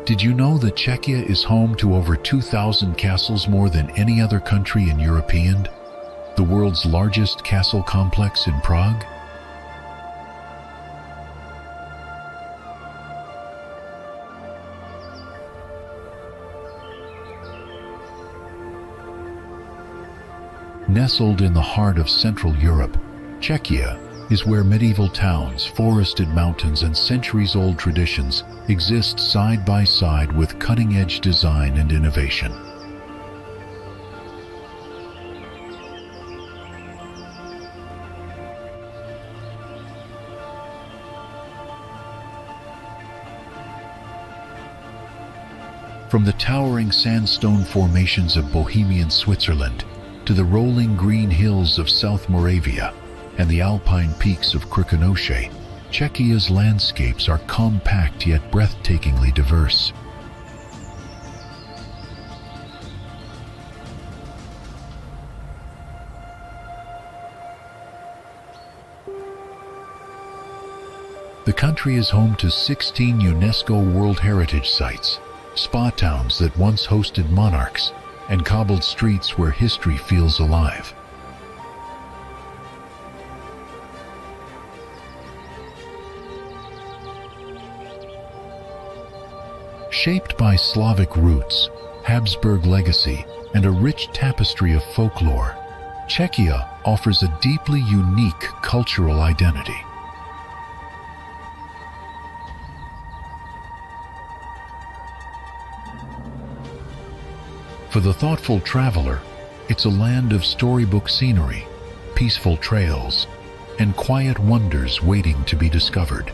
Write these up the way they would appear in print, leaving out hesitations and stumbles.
Did you know that Czechia is home to over 2,000 castles, more than any other country in Europe, and the world's largest castle complex in Prague? Nestled in the heart of Central Europe, Czechia is where medieval towns, forested mountains, and centuries-old traditions exist side by side with cutting-edge design and innovation. From the towering sandstone formations of Bohemian Switzerland to the rolling green hills of South Moravia and the alpine peaks of Krkonoše, Czechia's landscapes are compact yet breathtakingly diverse. The country is home to 16 UNESCO World Heritage Sites, spa towns that once hosted monarchs, and cobbled streets where history feels alive. Shaped by Slavic roots, Habsburg legacy, and a rich tapestry of folklore, Czechia offers a deeply unique cultural identity. For the thoughtful traveler, it's a land of storybook scenery, peaceful trails, and quiet wonders waiting to be discovered.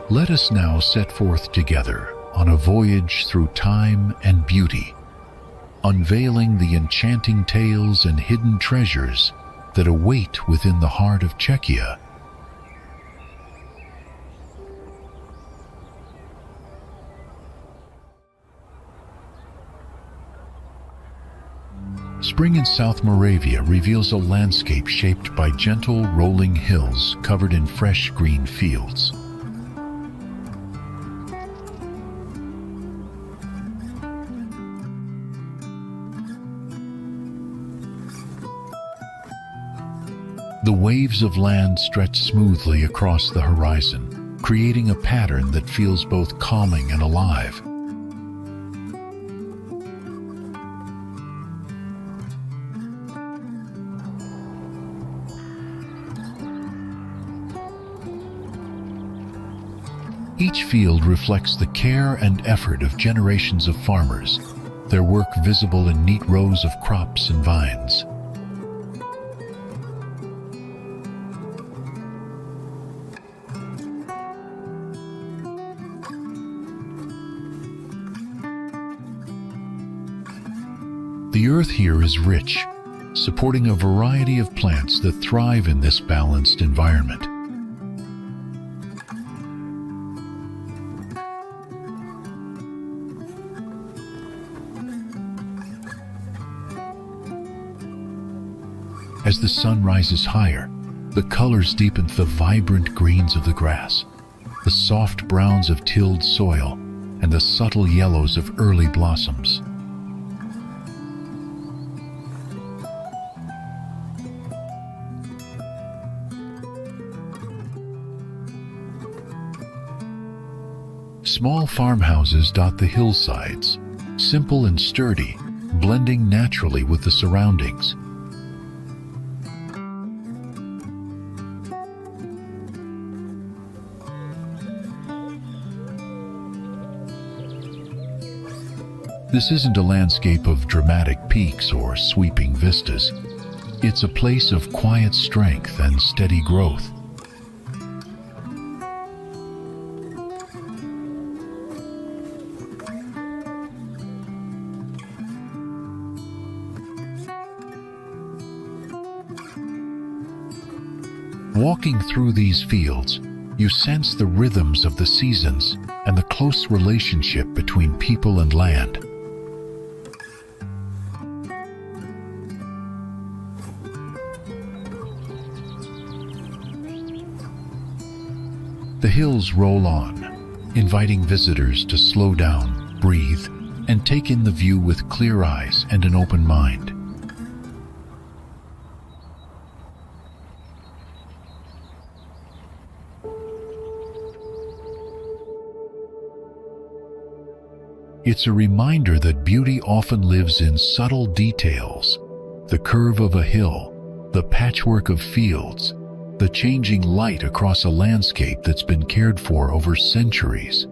Let us now set forth together on a voyage through time and beauty, unveiling the enchanting tales and hidden treasures that await within the heart of Czechia. Spring in South Moravia reveals a landscape shaped by gentle rolling hills covered in fresh green fields. The waves of land stretch smoothly across the horizon, creating a pattern that feels both calming and alive. Each field reflects the care and effort of generations of farmers, their work visible in neat rows of crops and vines. The earth here is rich, supporting a variety of plants that thrive in this balanced environment. As the sun rises higher, the colors deepen the vibrant greens of the grass, the soft browns of tilled soil, and the subtle yellows of early blossoms. Small farmhouses dot the hillsides, simple and sturdy, blending naturally with the surroundings. This isn't a landscape of dramatic peaks or sweeping vistas. It's a place of quiet strength and steady growth. Walking through these fields, you sense the rhythms of the seasons and the close relationship between people and land. The hills roll on, inviting visitors to slow down, breathe, and take in the view with clear eyes and an open mind. It's a reminder that beauty often lives in subtle details: the curve of a hill, the patchwork of fields, the changing light across a landscape that's been cared for over centuries.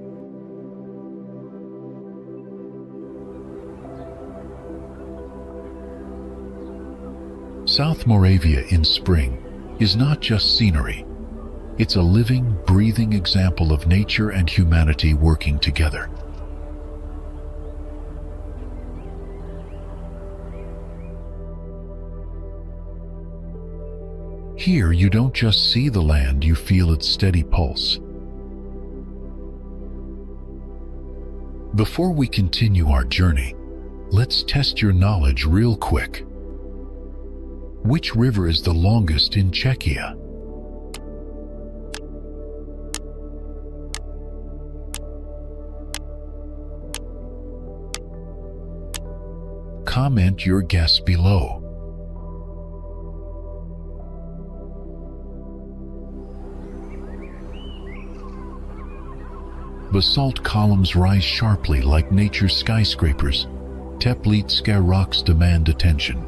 South Moravia in spring is not just scenery. It's a living, breathing example of nature and humanity working together. Here, you don't just see the land, you feel its steady pulse. Before we continue our journey, let's test your knowledge real quick. Which river is the longest in Czechia? Comment your guess below. Basalt columns rise sharply like nature's skyscrapers. Teplice Rocks demand attention.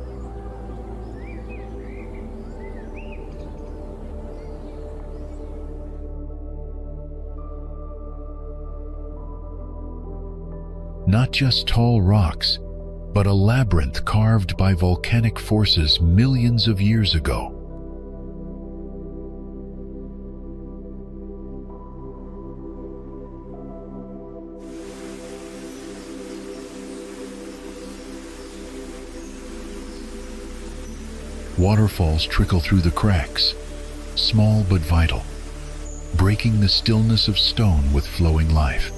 Not just tall rocks, but a labyrinth carved by volcanic forces millions of years ago. Waterfalls trickle through the cracks, small but vital, breaking the stillness of stone with flowing life.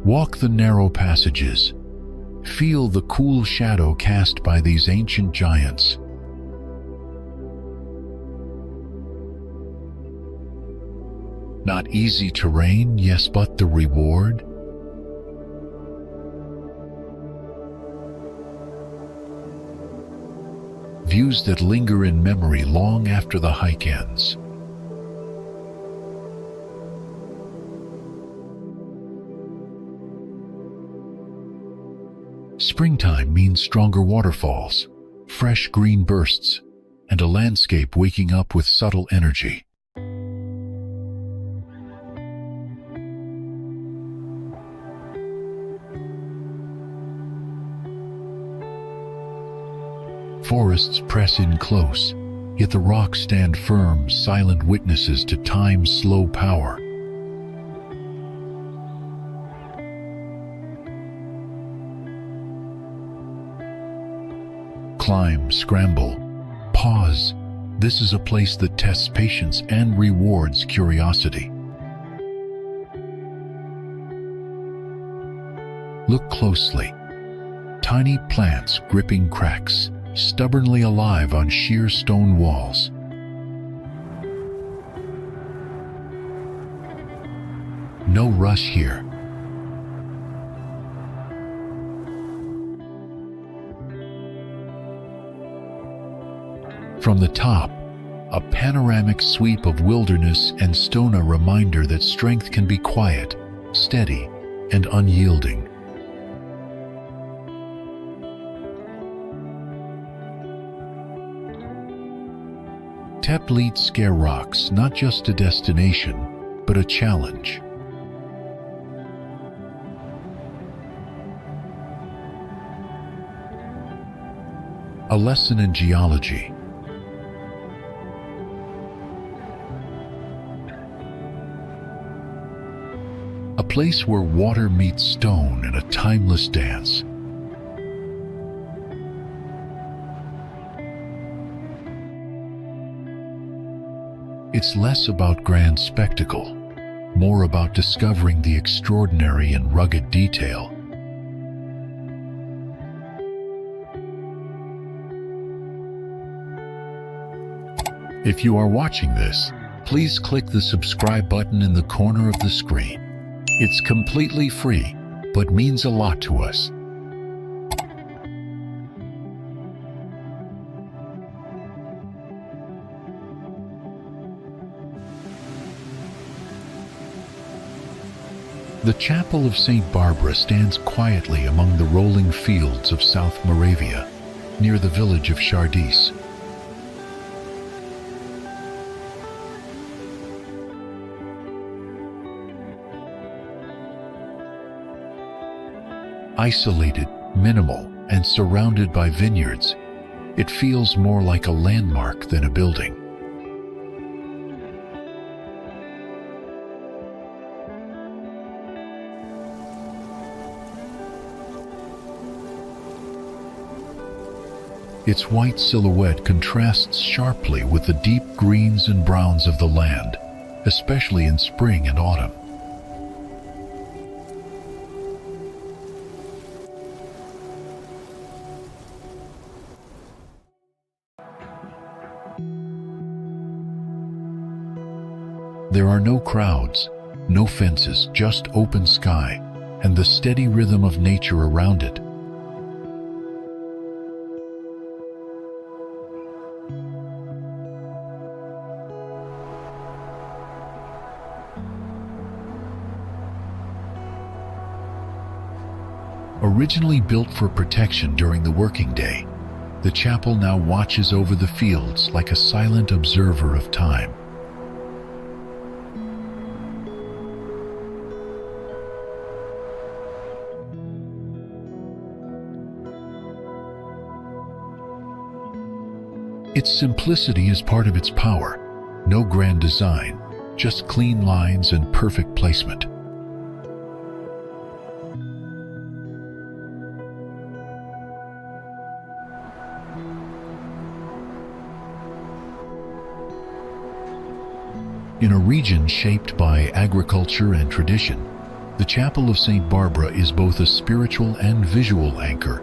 Walk the narrow passages. Feel the cool shadow cast by these ancient giants. Not easy terrain, yes, but the reward? Views that linger in memory long after the hike ends. Springtime means stronger waterfalls, fresh green bursts, and a landscape waking up with subtle energy. Forests press in close, yet the rocks stand firm, silent witnesses to time's slow power. Climb, scramble, pause. This is a place that tests patience and rewards curiosity. Look closely. Tiny plants gripping cracks, stubbornly alive on sheer stone walls. No rush here. From the top, a panoramic sweep of wilderness and stone, a reminder that strength can be quiet, steady, and unyielding. Teplice Rocks, not just a destination, but a challenge. A lesson in geology. A place where water meets stone in a timeless dance. It's less about grand spectacle, more about discovering the extraordinary in rugged detail. If you are watching this, please click the subscribe button in the corner of the screen. It's completely free, but means a lot to us. The Chapel of St. Barbara stands quietly among the rolling fields of South Moravia, near the village of Šardís. Isolated, minimal, and surrounded by vineyards, it feels more like a landmark than a building. Its white silhouette contrasts sharply with the deep greens and browns of the land, especially in spring and autumn. There are no crowds, no fences, just open sky, and the steady rhythm of nature around it. Originally built for protection during the working day, the chapel now watches over the fields like a silent observer of time. Its simplicity is part of its power. No grand design, just clean lines and perfect placement. In a region shaped by agriculture and tradition, the Chapel of St. Barbara is both a spiritual and visual anchor.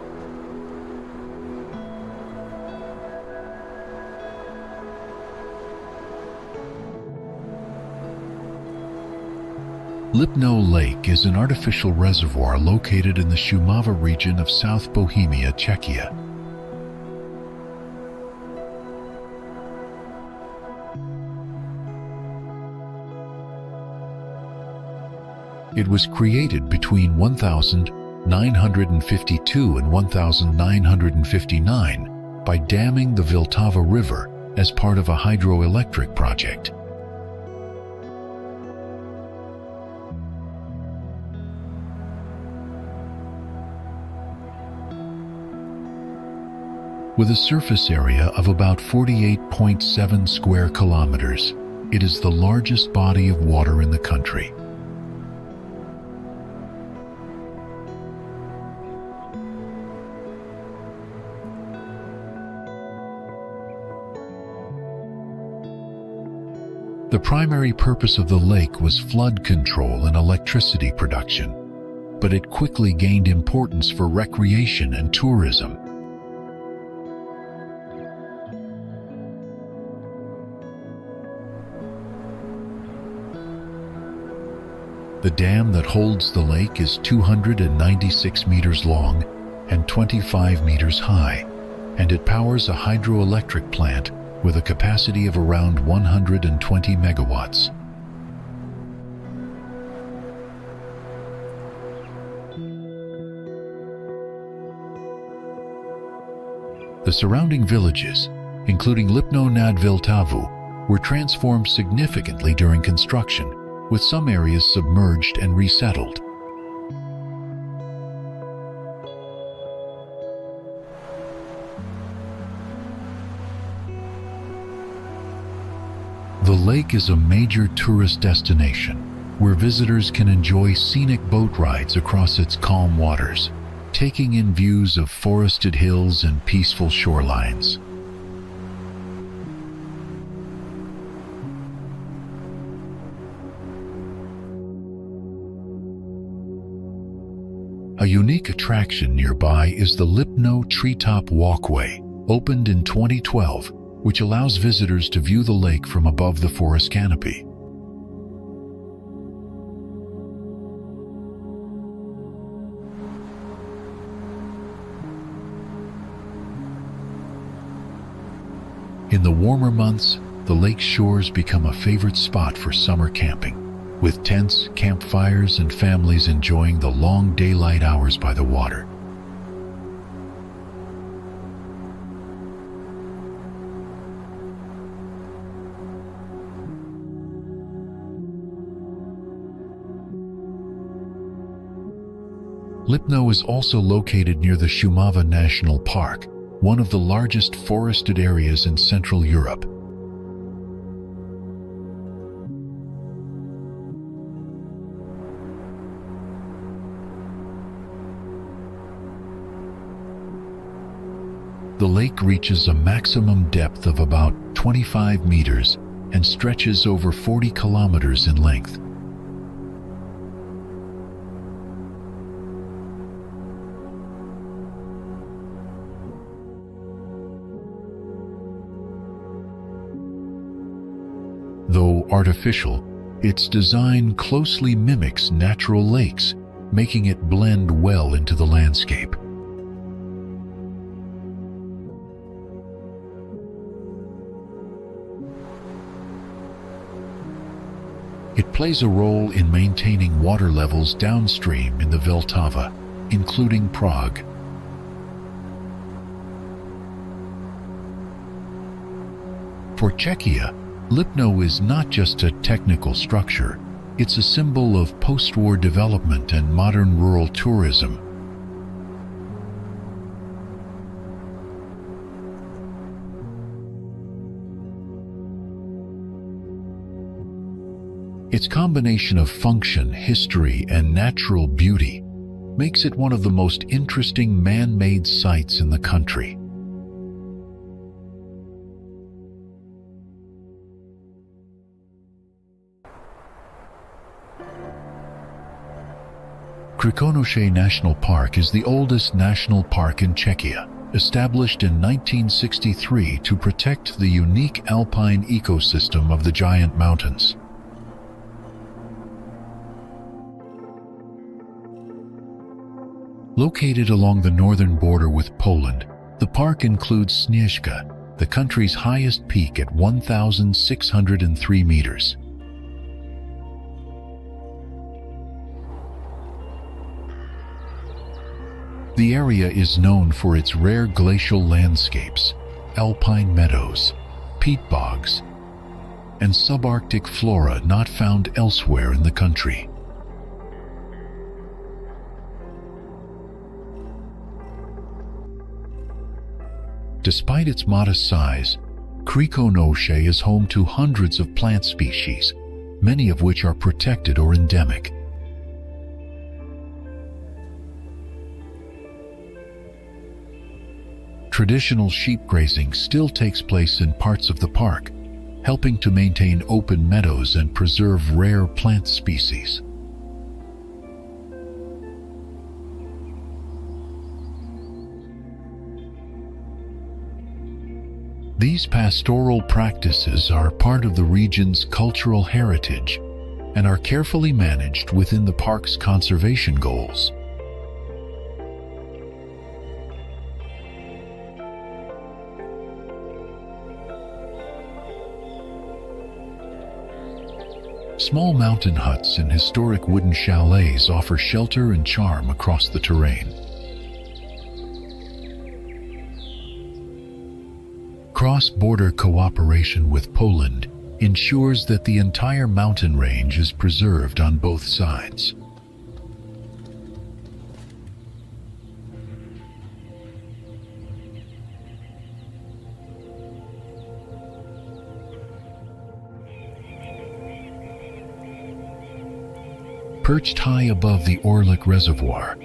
Lipno Lake is an artificial reservoir located in the Šumava region of South Bohemia, Czechia. It was created between 1952 and 1959 by damming the Vltava River as part of a hydroelectric project. With a surface area of about 48.7 square kilometers, it is the largest body of water in the country. The primary purpose of the lake was flood control and electricity production, but it quickly gained importance for recreation and tourism. The dam that holds the lake is 296 meters long and 25 meters high, and it powers a hydroelectric plant with a capacity of around 120 megawatts. The surrounding villages, including Lipno nad Vltavou, were transformed significantly during construction, with some areas submerged and resettled. The lake is a major tourist destination, where visitors can enjoy scenic boat rides across its calm waters, taking in views of forested hills and peaceful shorelines. A unique attraction nearby is the Lipno Treetop Walkway, opened in 2012 which allows visitors to view the lake from above the forest canopy. In the warmer months, the lake's shores become a favorite spot for summer camping, with tents, campfires, and families enjoying the long daylight hours by the water. Lipno is also located near the Šumava National Park, one of the largest forested areas in Central Europe. The lake reaches a maximum depth of about 25 meters and stretches over 40 kilometers in length. Though artificial, its design closely mimics natural lakes, making it blend well into the landscape. It plays a role in maintaining water levels downstream in the Vltava, including Prague. For Czechia, Lipno is not just a technical structure, it's a symbol of post-war development and modern rural tourism. Its combination of function, history, and natural beauty makes it one of the most interesting man-made sites in the country. Krkonoše National Park is the oldest national park in Czechia, established in 1963 to protect the unique alpine ecosystem of the giant mountains. Located along the northern border with Poland, the park includes Śnieżka, the country's highest peak at 1,603 meters. The area is known for its rare glacial landscapes, alpine meadows, peat bogs, and subarctic flora not found elsewhere in the country. Despite its modest size, Krkonoše is home to hundreds of plant species, many of which are protected or endemic. Traditional sheep grazing still takes place in parts of the park, helping to maintain open meadows and preserve rare plant species. These pastoral practices are part of the region's cultural heritage and are carefully managed within the park's conservation goals. Small mountain huts and historic wooden chalets offer shelter and charm across the terrain. Cross-border cooperation with Poland ensures that the entire mountain range is preserved on both sides. Perched high above the Orlik Reservoir,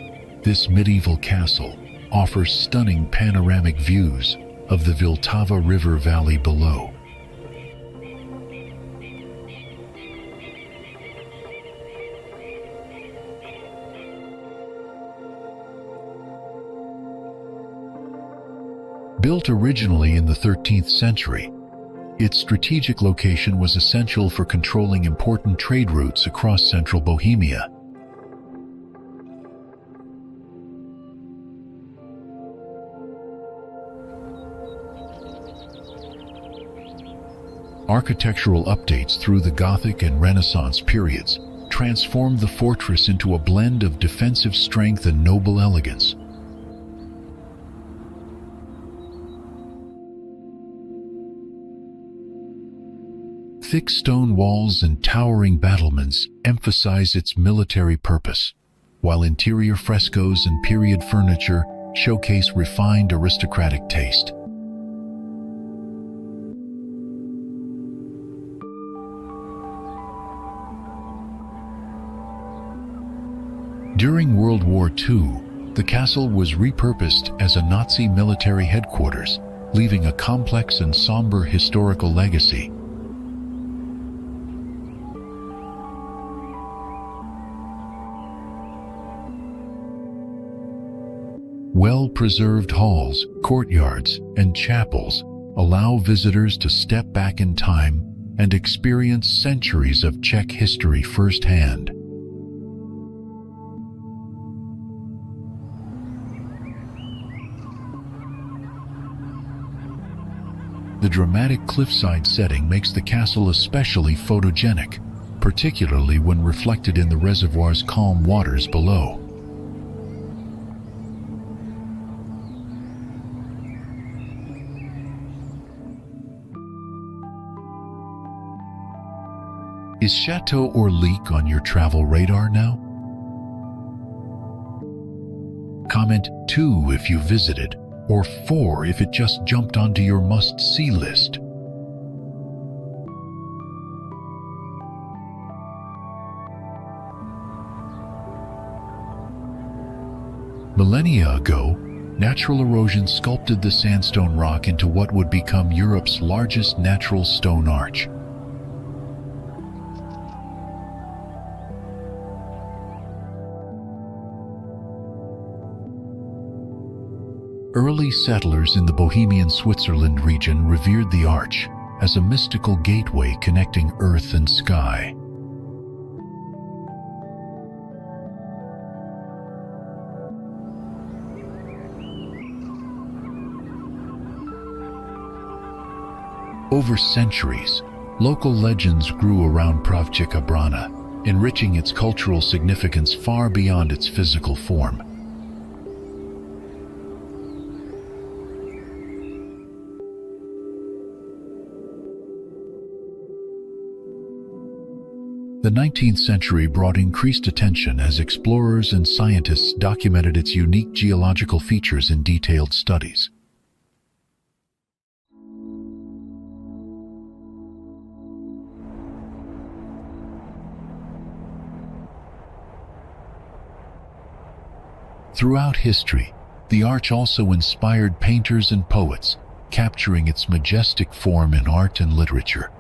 this medieval castle offers stunning panoramic views of the Vltava River valley below. Built originally in the 13th century, its strategic location was essential for controlling important trade routes across central Bohemia. Architectural updates through the Gothic and Renaissance periods transformed the fortress into a blend of defensive strength and noble elegance. Thick stone walls and towering battlements emphasize its military purpose, while interior frescoes and period furniture showcase refined aristocratic taste. During World War II, the castle was repurposed as a Nazi military headquarters, leaving a complex and somber historical legacy. Well-preserved halls, courtyards, and chapels allow visitors to step back in time and experience centuries of Czech history firsthand. The dramatic cliffside setting makes the castle especially photogenic, particularly when reflected in the reservoir's calm waters below. Is Chateau or Leek on your travel radar now? Comment 2 if you visited, or 4 if it just jumped onto your must-see list. Millennia ago, natural erosion sculpted the sandstone rock into what would become Europe's largest natural stone arch. Early settlers in the Bohemian Switzerland region revered the arch as a mystical gateway connecting earth and sky. Over centuries, local legends grew around Pravčická brána, enriching its cultural significance far beyond its physical form. The 19th century brought increased attention as explorers and scientists documented its unique geological features in detailed studies. Throughout history, the arch also inspired painters and poets, capturing its majestic form in art and literature.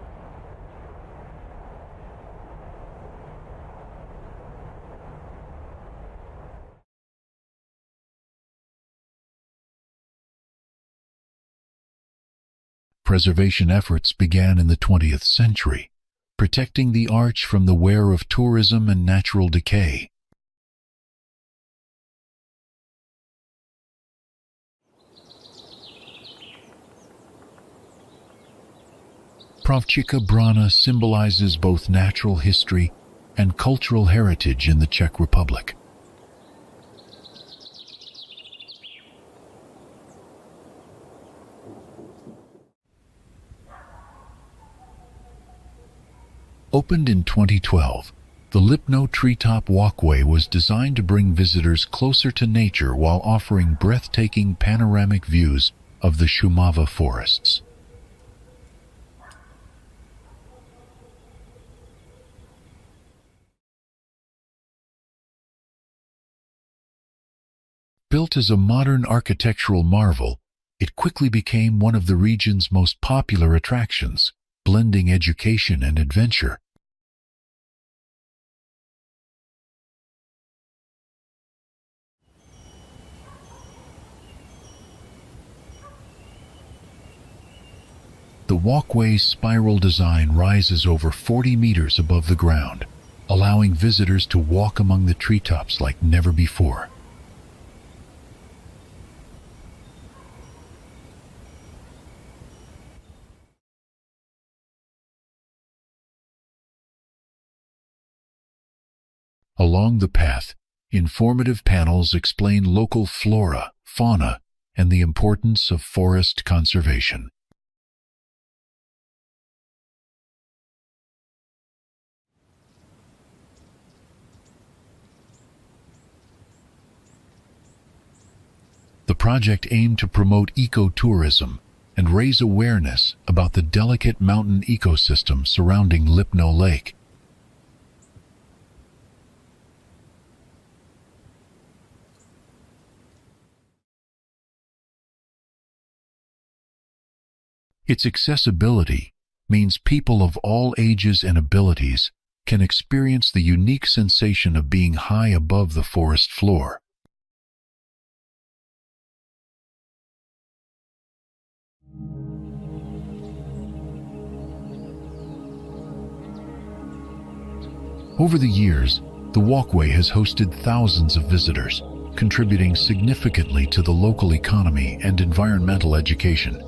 Preservation efforts began in the 20th century, protecting the arch from the wear of tourism and natural decay. Pravčická brána symbolizes both natural history and cultural heritage in the Czech Republic. Opened in 2012, the Lipno treetop walkway was designed to bring visitors closer to nature while offering breathtaking panoramic views of the Šumava forests. Built as a modern architectural marvel, it quickly became one of the region's most popular attractions, blending education and adventure. walkway's spiral design rises over 40 meters above the ground, allowing visitors to walk among the treetops like never before. Along the path, informative panels explain local flora, fauna, and the importance of forest conservation. The project aimed to promote ecotourism and raise awareness about the delicate mountain ecosystem surrounding Lipno Lake. Its accessibility means people of all ages and abilities can experience the unique sensation of being high above the forest floor. Over the years, the walkway has hosted thousands of visitors, contributing significantly to the local economy and environmental education.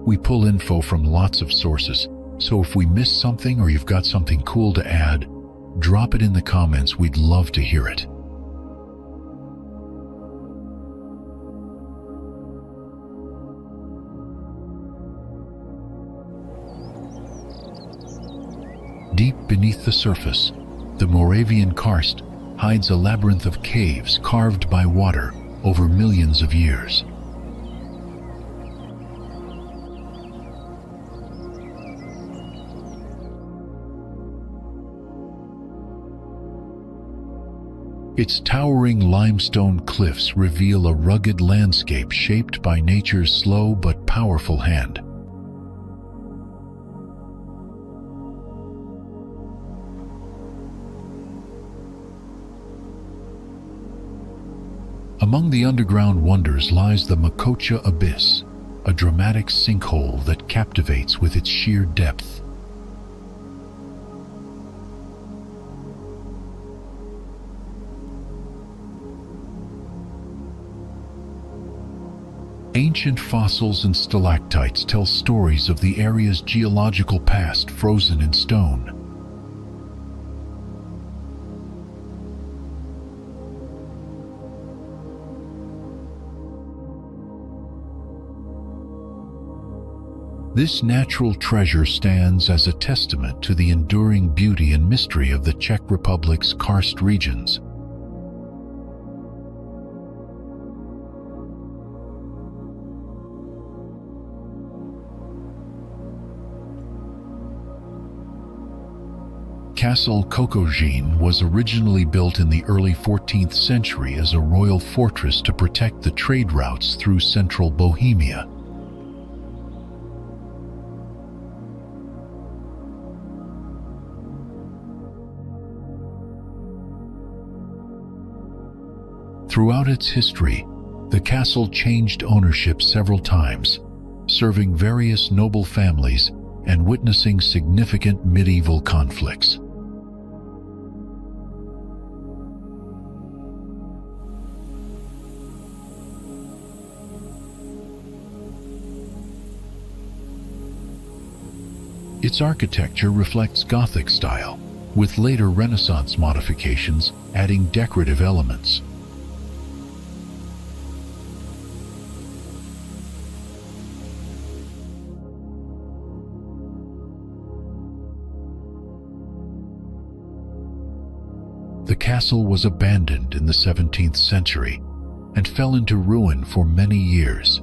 We pull info from lots of sources, so if we miss something or you've got something cool to add, drop it in the comments. We'd love to hear it. Deep beneath the surface, the Moravian Karst hides a labyrinth of caves carved by water over millions of years. Its towering limestone cliffs reveal a rugged landscape shaped by nature's slow but powerful hand. Among the underground wonders lies the Makocha Abyss, a dramatic sinkhole that captivates with its sheer depth. Ancient fossils and stalactites tell stories of the area's geological past frozen in stone. This natural treasure stands as a testament to the enduring beauty and mystery of the Czech Republic's karst regions. Castle Kokojin was originally built in the early 14th century as a royal fortress to protect the trade routes through central Bohemia. Throughout its history, the castle changed ownership several times, serving various noble families and witnessing significant medieval conflicts. Its architecture reflects Gothic style, with later Renaissance modifications adding decorative elements. The castle was abandoned in the 17th century and fell into ruin for many years.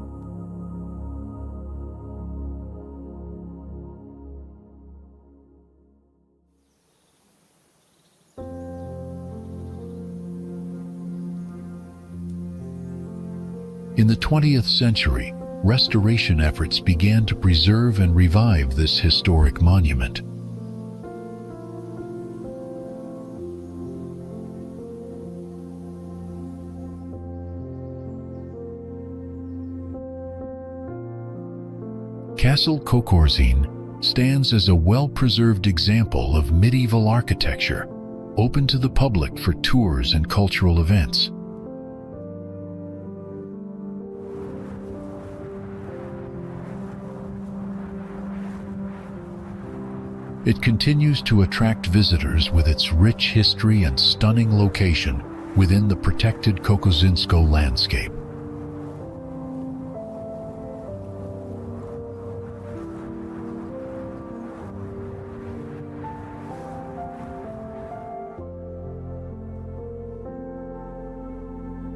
In the 20th century, restoration efforts began to preserve and revive this historic monument. Castle Kokorzin stands as a well-preserved example of medieval architecture, open to the public for tours and cultural events. It continues to attract visitors with its rich history and stunning location within the protected Kokozinsko landscape.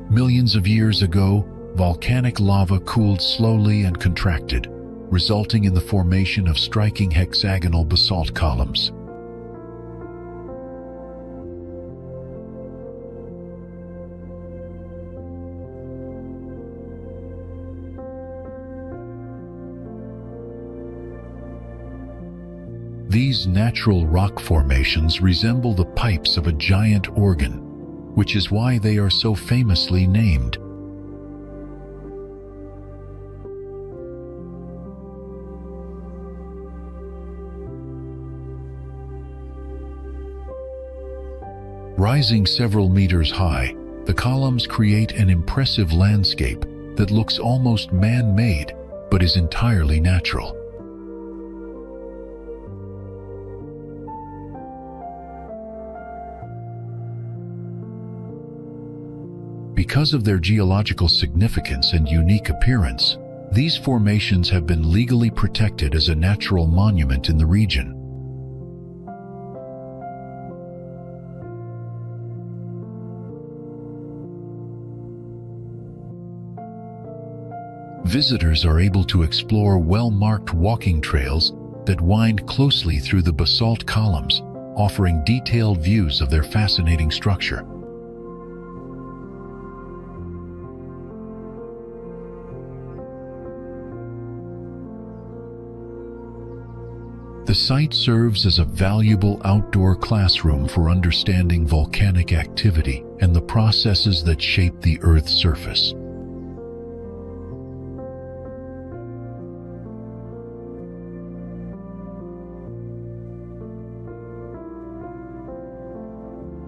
Millions of years ago, volcanic lava cooled slowly and contracted, resulting in the formation of striking hexagonal basalt columns. These natural rock formations resemble the pipes of a giant organ, which is why they are so famously named. Rising several meters high, the columns create an impressive landscape that looks almost man-made, but is entirely natural. Because of their geological significance and unique appearance, these formations have been legally protected as a natural monument in the region. Visitors are able to explore well-marked walking trails that wind closely through the basalt columns, offering detailed views of their fascinating structure. The site serves as a valuable outdoor classroom for understanding volcanic activity and the processes that shape the Earth's surface.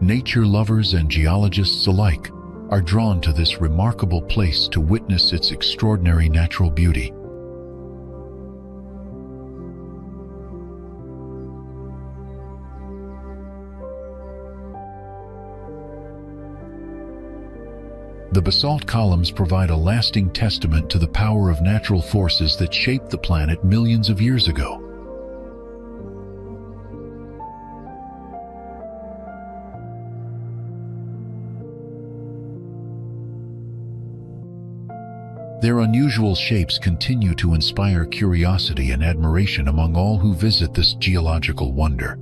Nature lovers and geologists alike are drawn to this remarkable place to witness its extraordinary natural beauty. The basalt columns provide a lasting testament to the power of natural forces that shaped the planet millions of years ago. Their unusual shapes continue to inspire curiosity and admiration among all who visit this geological wonder.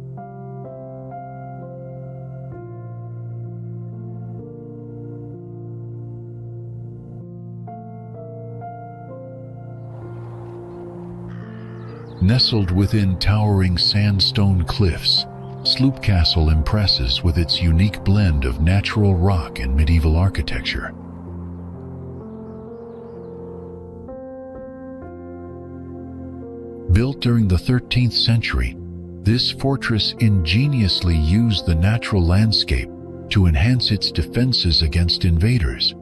Nestled within towering sandstone cliffs, Sloop Castle impresses with its unique blend of natural rock and medieval architecture. Built during the 13th century, this fortress ingeniously used the natural landscape to enhance its defenses against invaders.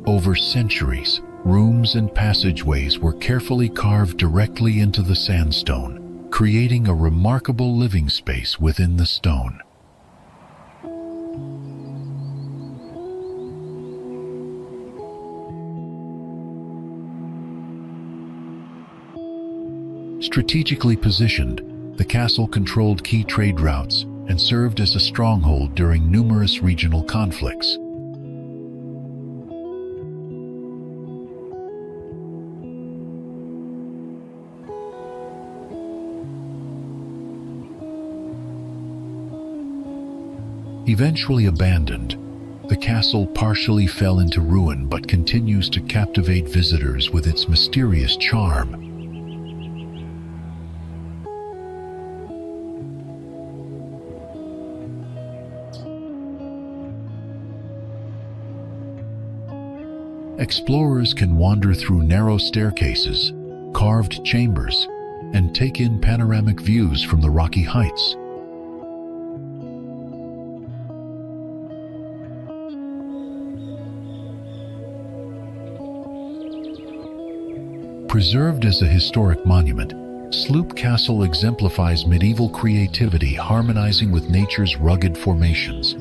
Over centuries, rooms and passageways were carefully carved directly into the sandstone, creating a remarkable living space within the stone. Strategically positioned, the castle controlled key trade routes and served as a stronghold during numerous regional conflicts. Eventually abandoned, the castle partially fell into ruin but continues to captivate visitors with its mysterious charm. explorers can wander through narrow staircases, carved chambers, and take in panoramic views from the rocky heights. Preserved as a historic monument, Sloop Castle exemplifies medieval creativity harmonizing with nature's rugged formations.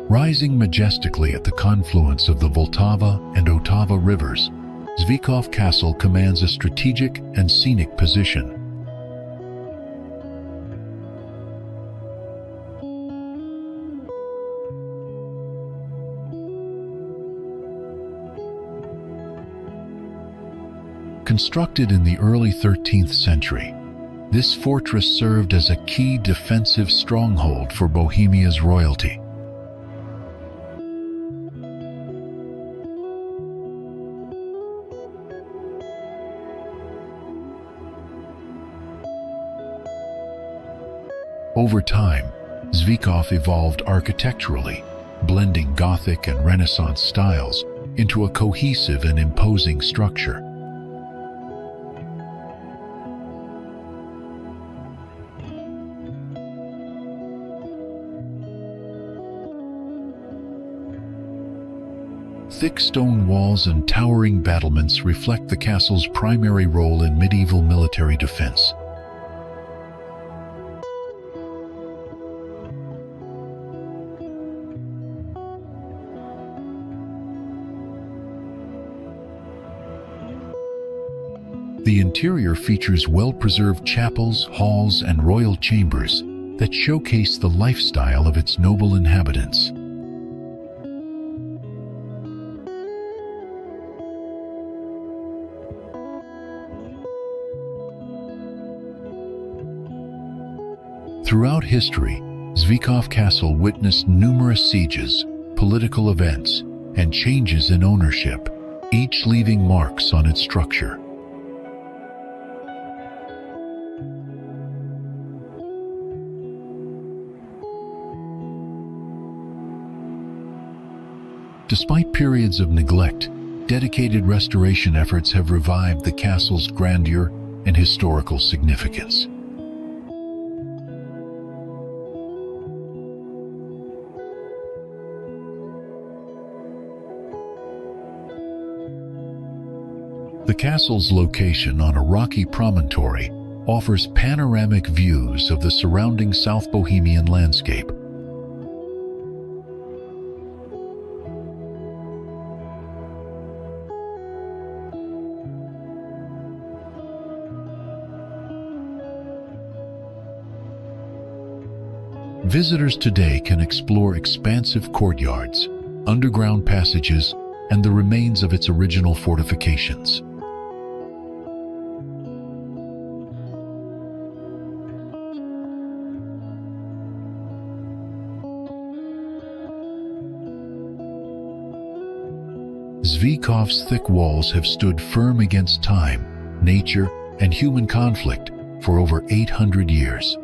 Rising majestically at the confluence of the Vltava and Otava rivers, Zvíkov Castle commands a strategic and scenic position. Constructed in the early 13th century, this fortress served as a key defensive stronghold for Bohemia's royalty. Over time, Zvíkov evolved architecturally, blending Gothic and Renaissance styles into a cohesive and imposing structure. Thick stone walls and towering battlements reflect the castle's primary role in medieval military defense. The interior features well-preserved chapels, halls, and royal chambers that showcase the lifestyle of its noble inhabitants. Throughout history, Zvíkov Castle witnessed numerous sieges, political events, and changes in ownership, each leaving marks on its structure. Despite periods of neglect, dedicated restoration efforts have revived the castle's grandeur and historical significance. The castle's location on a rocky promontory offers panoramic views of the surrounding South Bohemian landscape. Visitors today can explore expansive courtyards, underground passages, and the remains of its original fortifications. Zvíkov's thick walls have stood firm against time, nature, and human conflict for over 800 years.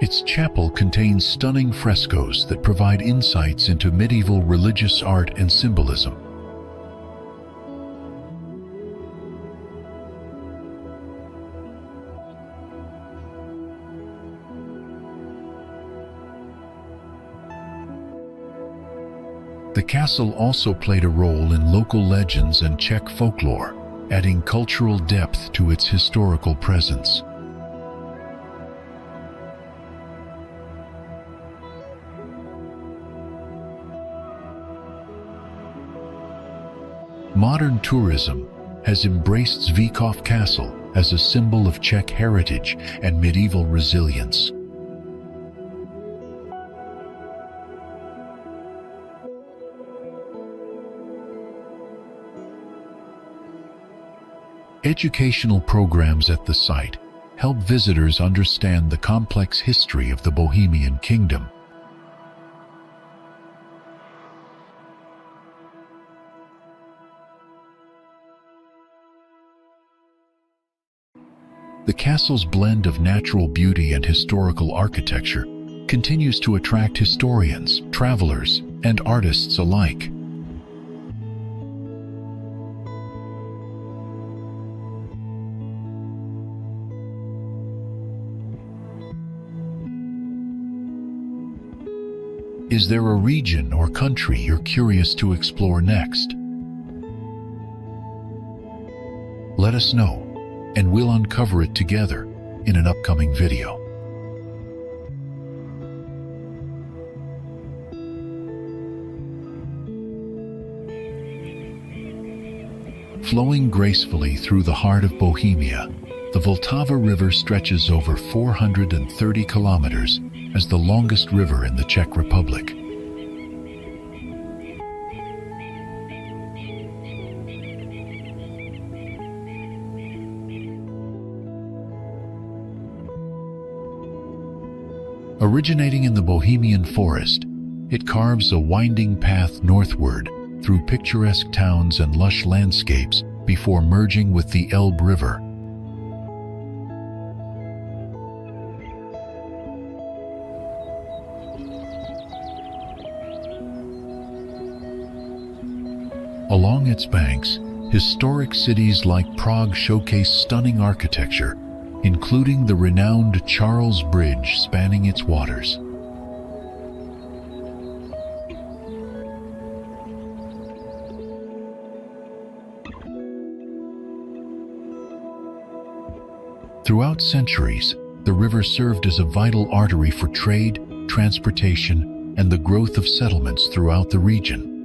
Its chapel contains stunning frescoes that provide insights into medieval religious art and symbolism. The castle also played a role in local legends and Czech folklore, adding cultural depth to its historical presence. Modern tourism has embraced Zvíkov Castle as a symbol of Czech heritage and medieval resilience. Educational programs at the site help visitors understand the complex history of the Bohemian Kingdom. The castle's blend of natural beauty and historical architecture continues to attract historians, travelers, and artists alike. Is there a region or country you're curious to explore next? Let us know, and we'll uncover it together in an upcoming video. Flowing gracefully through the heart of Bohemia, the Vltava River stretches over 430 kilometers as the longest river in the Czech Republic. Originating in the Bohemian forest, it carves a winding path northward through picturesque towns and lush landscapes before merging with the Elbe River. Along its banks, historic cities like Prague showcase stunning architecture, including the renowned Charles Bridge spanning its waters. Throughout centuries, the river served as a vital artery for trade, transportation, and the growth of settlements throughout the region.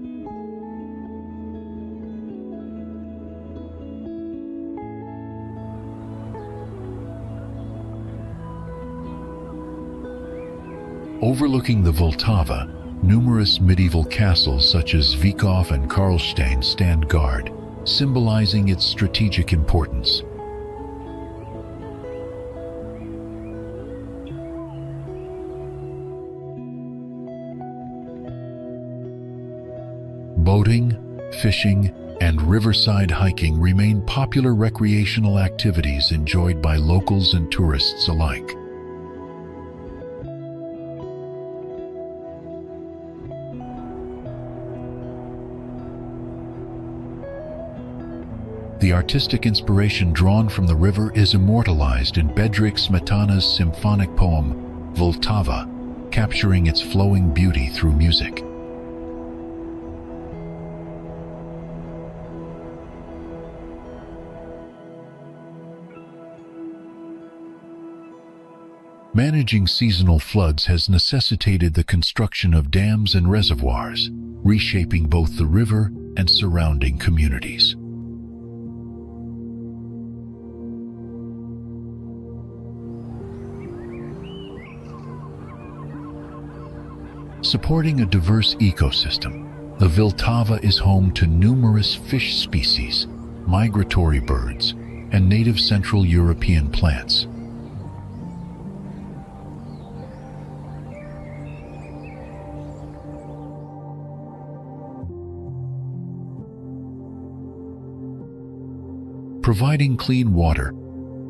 Overlooking the Vltava, numerous medieval castles such as Víkov and Karlštejn stand guard, symbolizing its strategic importance. Boating, fishing, and riverside hiking remain popular recreational activities enjoyed by locals and tourists alike. The artistic inspiration drawn from the river is immortalized in Bedřich Smetana's symphonic poem, Vltava, capturing its flowing beauty through music. Managing seasonal floods has necessitated the construction of dams and reservoirs, reshaping both the river and surrounding communities. Supporting a diverse ecosystem, the Vltava is home to numerous fish species, migratory birds, and native Central European plants. Providing clean water,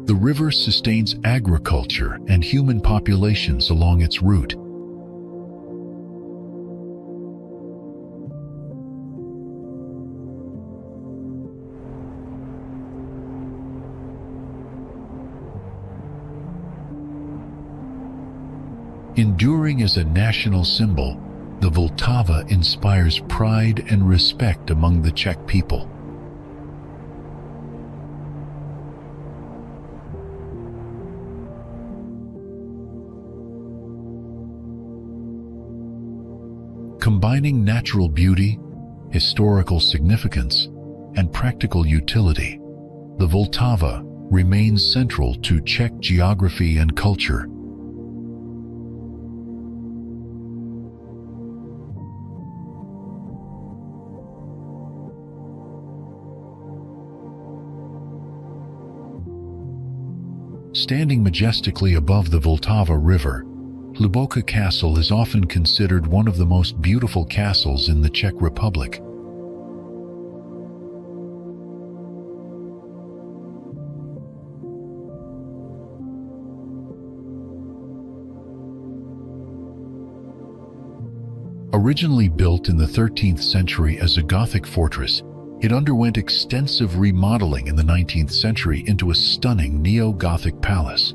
the river sustains agriculture and human populations along its route. Enduring as a national symbol, the Vltava inspires pride and respect among the Czech people. Combining natural beauty, historical significance, and practical utility, the Vltava remains central to Czech geography and culture. Standing majestically above the Vltava River, Hluboká Castle is often considered one of the most beautiful castles in the Czech Republic. Originally built in the 13th century as a Gothic fortress, it underwent extensive remodeling in the 19th century into a stunning neo-Gothic palace.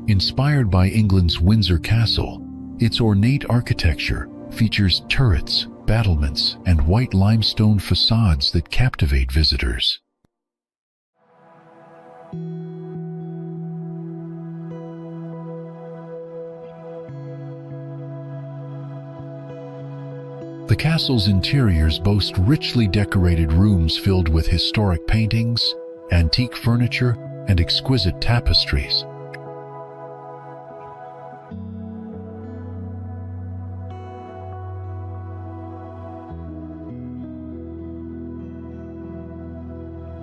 Inspired by England's Windsor Castle, its ornate architecture features turrets, battlements, and white limestone facades that captivate visitors. The castle's interiors boast richly decorated rooms filled with historic paintings, antique furniture, and exquisite tapestries.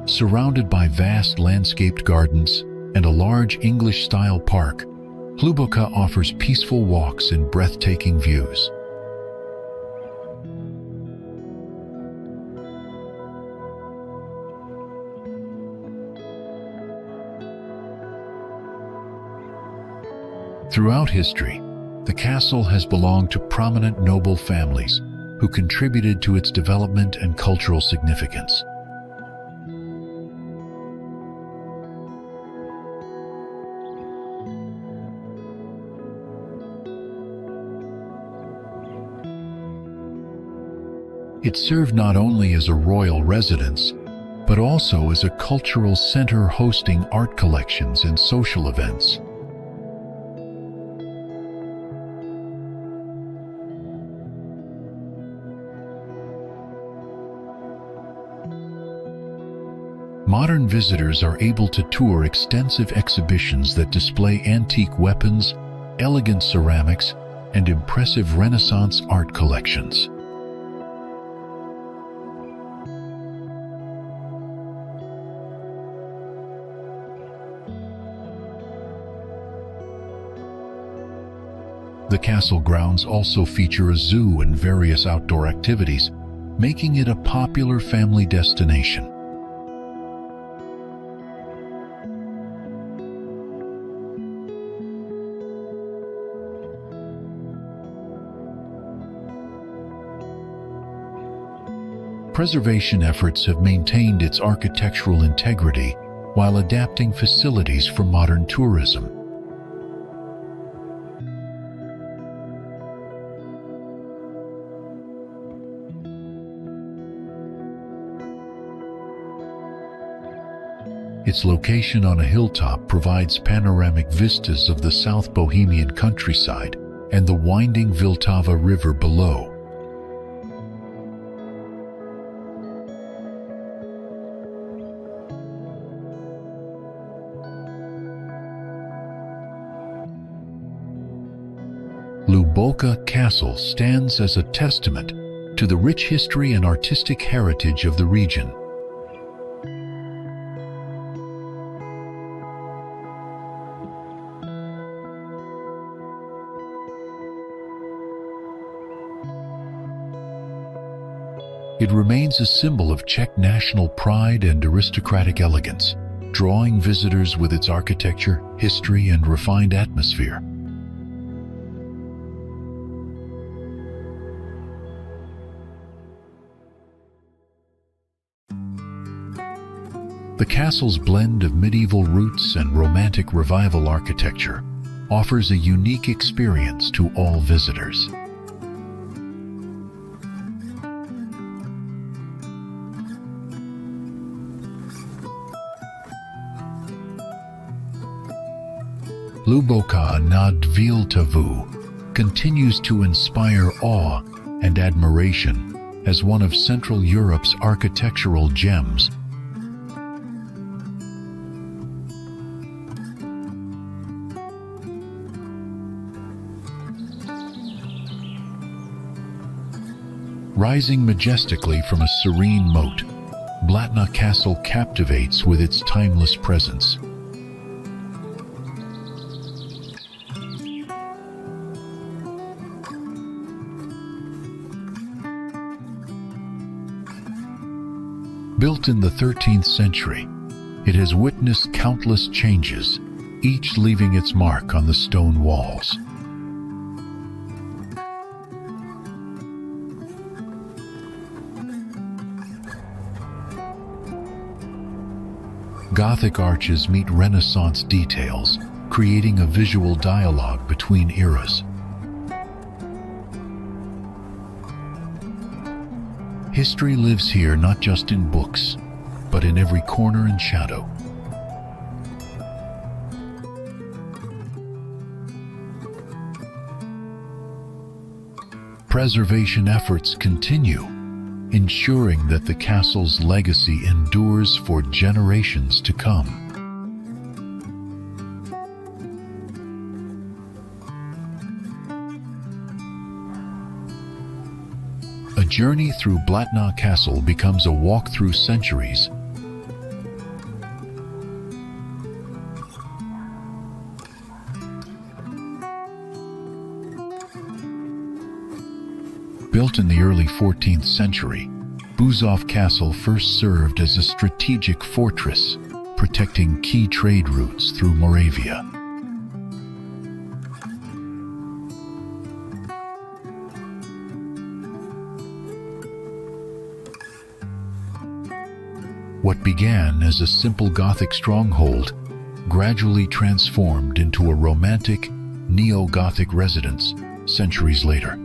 Surrounded by vast landscaped gardens and a large English-style park, Hluboká offers peaceful walks and breathtaking views. Throughout history, the castle has belonged to prominent noble families who contributed to its development and cultural significance. It served not only as a royal residence, but also as a cultural center hosting art collections and social events. Modern visitors are able to tour extensive exhibitions that display antique weapons, elegant ceramics, and impressive Renaissance art collections. The castle grounds also feature a zoo and various outdoor activities, making it a popular family destination. Preservation efforts have maintained its architectural integrity while adapting facilities for modern tourism. Its location on a hilltop provides panoramic vistas of the South Bohemian countryside and the winding Vltava River below. Hluboká Castle stands as a testament to the rich history and artistic heritage of the region. It remains a symbol of Czech national pride and aristocratic elegance, drawing visitors with its architecture, history, and refined atmosphere. The castle's blend of medieval roots and romantic revival architecture offers a unique experience to all visitors. Hluboká nad Vltavou continues to inspire awe and admiration as one of Central Europe's architectural gems. Rising majestically from a serene moat, Blatna Castle captivates with its timeless presence. Built in the 13th century, it has witnessed countless changes, each leaving its mark on the stone walls. Gothic arches meet Renaissance details, creating a visual dialogue between eras. History lives here not just in books, but in every corner and shadow. Preservation efforts continue, ensuring that the castle's legacy endures for generations to come. A journey through Blatna Castle becomes a walk through centuries. Built in the early 14th century, Buzov Castle first served as a strategic fortress, protecting key trade routes through Moravia. What began as a simple Gothic stronghold gradually transformed into a romantic, neo-Gothic residence centuries later.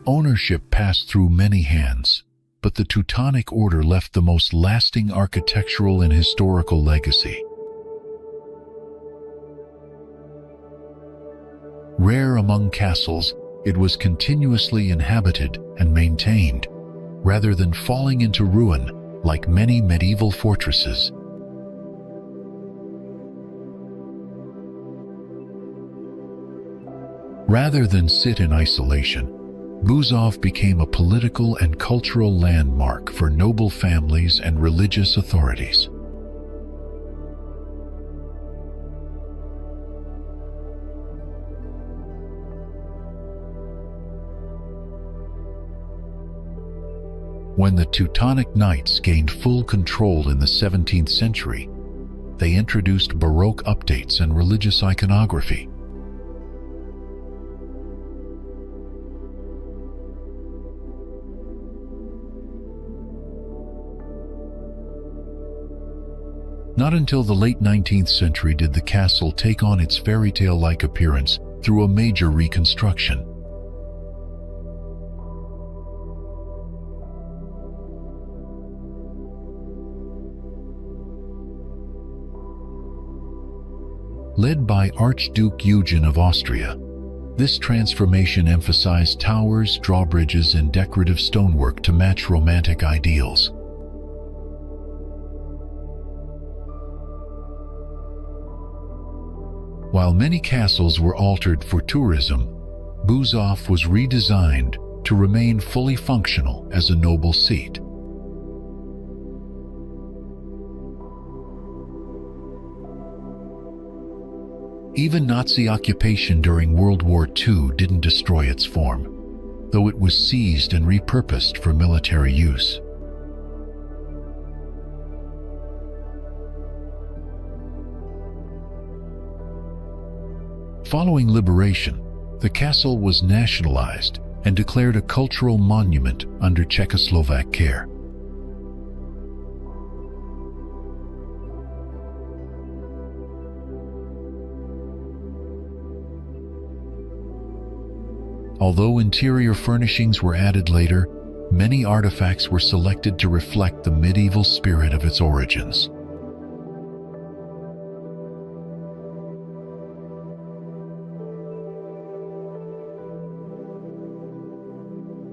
Ownership passed through many hands, but the Teutonic Order left the most lasting architectural and historical legacy. Rare among castles, it was continuously inhabited and maintained, rather than falling into ruin like many medieval fortresses. Rather than sit in isolation, Buzov became a political and cultural landmark for noble families and religious authorities. When the Teutonic Knights gained full control in the 17th century, they introduced Baroque updates and religious iconography. Not until the late 19th century did the castle take on its fairy tale-like appearance through a major reconstruction. Led by Archduke Eugen of Austria, this transformation emphasized towers, drawbridges, and decorative stonework to match romantic ideals. While many castles were altered for tourism, Buzov was redesigned to remain fully functional as a noble seat. Even Nazi occupation during World War II didn't destroy its form, though it was seized and repurposed for military use. Following liberation, the castle was nationalized and declared a cultural monument under Czechoslovak care. Although interior furnishings were added later, many artifacts were selected to reflect the medieval spirit of its origins.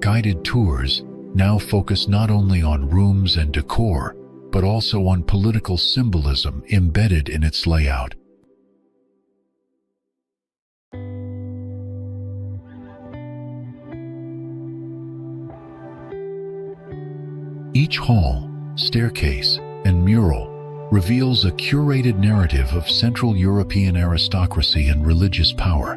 Guided tours now focus not only on rooms and decor, but also on political symbolism embedded in its layout. Each hall, staircase, and mural reveals a curated narrative of Central European aristocracy and religious power.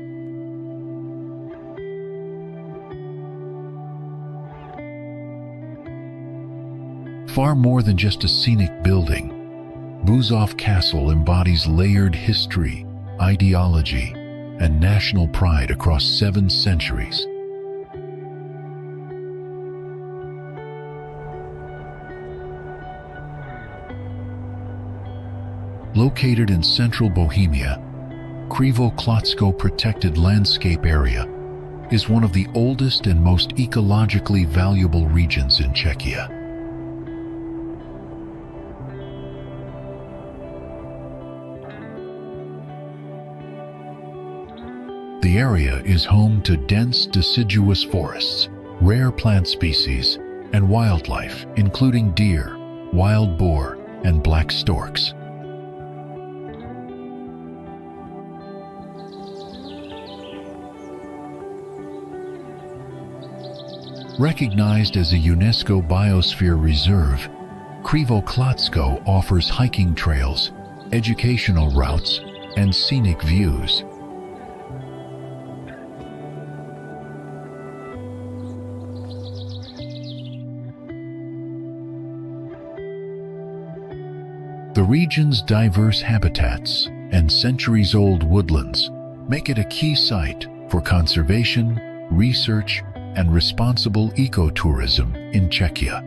Far more than just a scenic building, Buzov Castle embodies layered history, ideology, and national pride across 7 centuries. Located in central Bohemia, Krivo-Klotsko Protected Landscape Area is one of the oldest and most ecologically valuable regions in Czechia. The area is home to dense deciduous forests, rare plant species, and wildlife, including deer, wild boar, and black storks. Recognized as a UNESCO Biosphere Reserve, Krivo-Klotsko offers hiking trails, educational routes, and scenic views. The region's diverse habitats and centuries-old woodlands make it a key site for conservation, research, and responsible ecotourism in Czechia.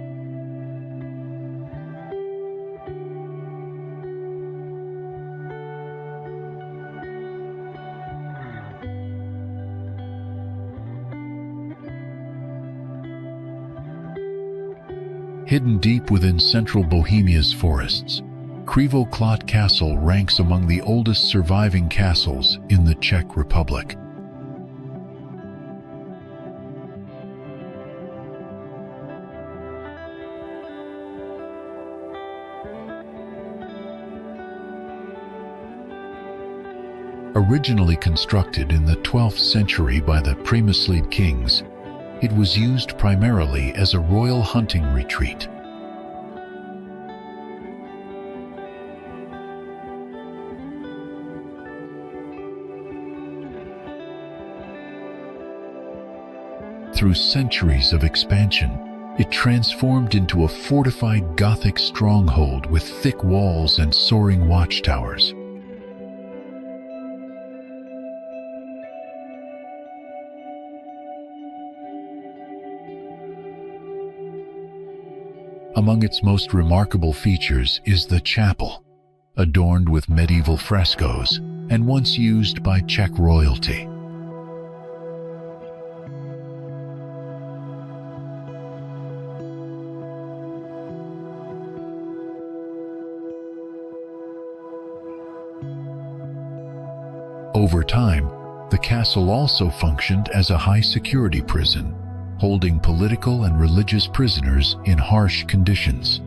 Hidden deep within central Bohemia's forests, Krivo-Klot Castle ranks among the oldest surviving castles in the Czech Republic. Originally constructed in the 12th century by the Přemysliv kings, it was used primarily as a royal hunting retreat. Through centuries of expansion, it transformed into a fortified Gothic stronghold with thick walls and soaring watchtowers. Among its most remarkable features is the chapel, adorned with medieval frescoes and once used by Czech royalty. Over time, the castle also functioned as a high-security prison, holding political and religious prisoners in harsh conditions.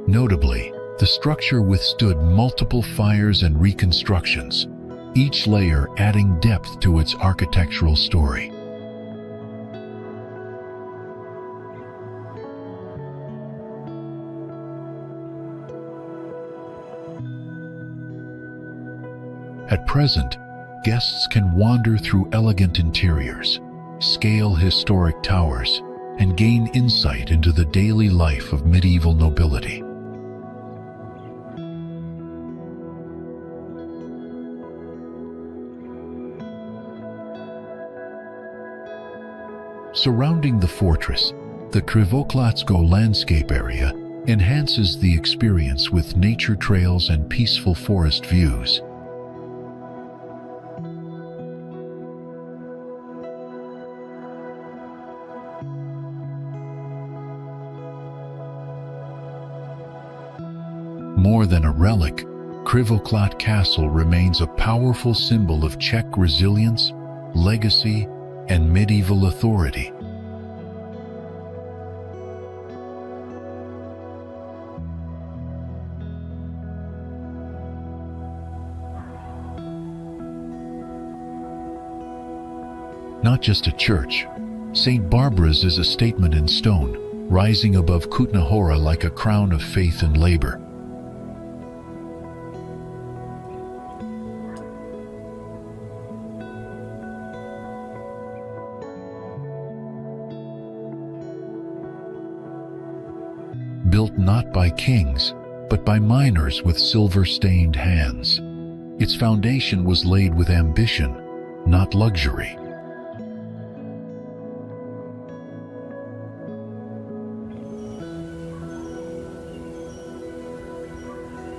Notably, the structure withstood multiple fires and reconstructions, each layer adding depth to its architectural story. At present, guests can wander through elegant interiors, scale historic towers, and gain insight into the daily life of medieval nobility. Surrounding the fortress, the Krivo-Klotsko landscape area enhances the experience with nature trails and peaceful forest views. More than a relic, Krivo-Klot Castle remains a powerful symbol of Czech resilience, legacy, and medieval authority. not just a church. St. Barbara's is a statement in stone, rising above Kutná Hora like a crown of faith and labor. Built not by kings, but by miners with silver-stained hands. Its foundation was laid with ambition, not luxury.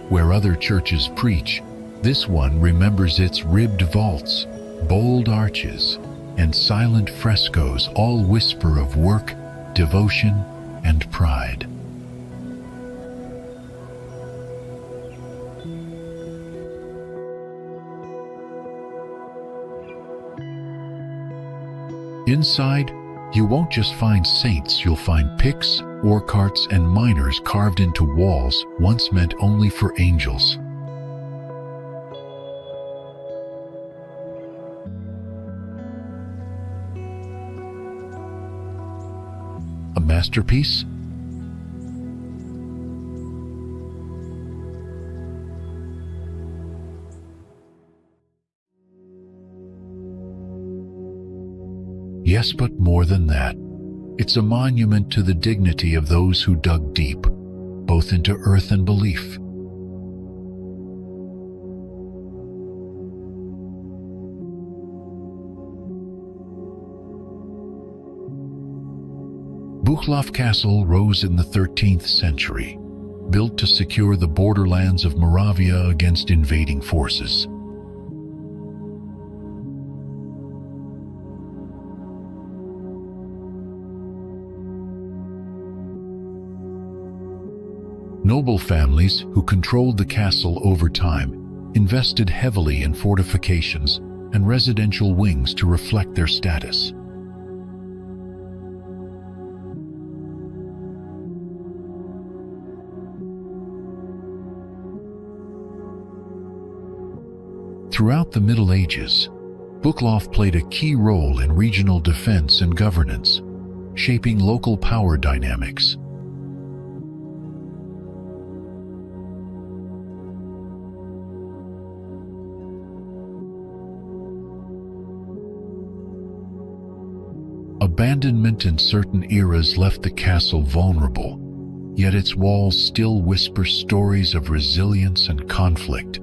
Where other churches preach, this one remembers its ribbed vaults, bold arches, and silent frescoes, all whisper of work, devotion, and pride. Inside, you won't just find saints, you'll find picks, ore carts, and miners carved into walls once meant only for angels. A masterpiece? Yes, but more than that. It's a monument to the dignity of those who dug deep, both into earth and belief. Buchlav Castle rose in the 13th century, built to secure the borderlands of Moravia against invading forces. Noble families who controlled the castle over time invested heavily in fortifications and residential wings to reflect their status. Throughout the Middle Ages, Buchlav played a key role in regional defense and governance, shaping local power dynamics. Abandonment in certain eras left the castle vulnerable, yet its walls still whisper stories of resilience and conflict.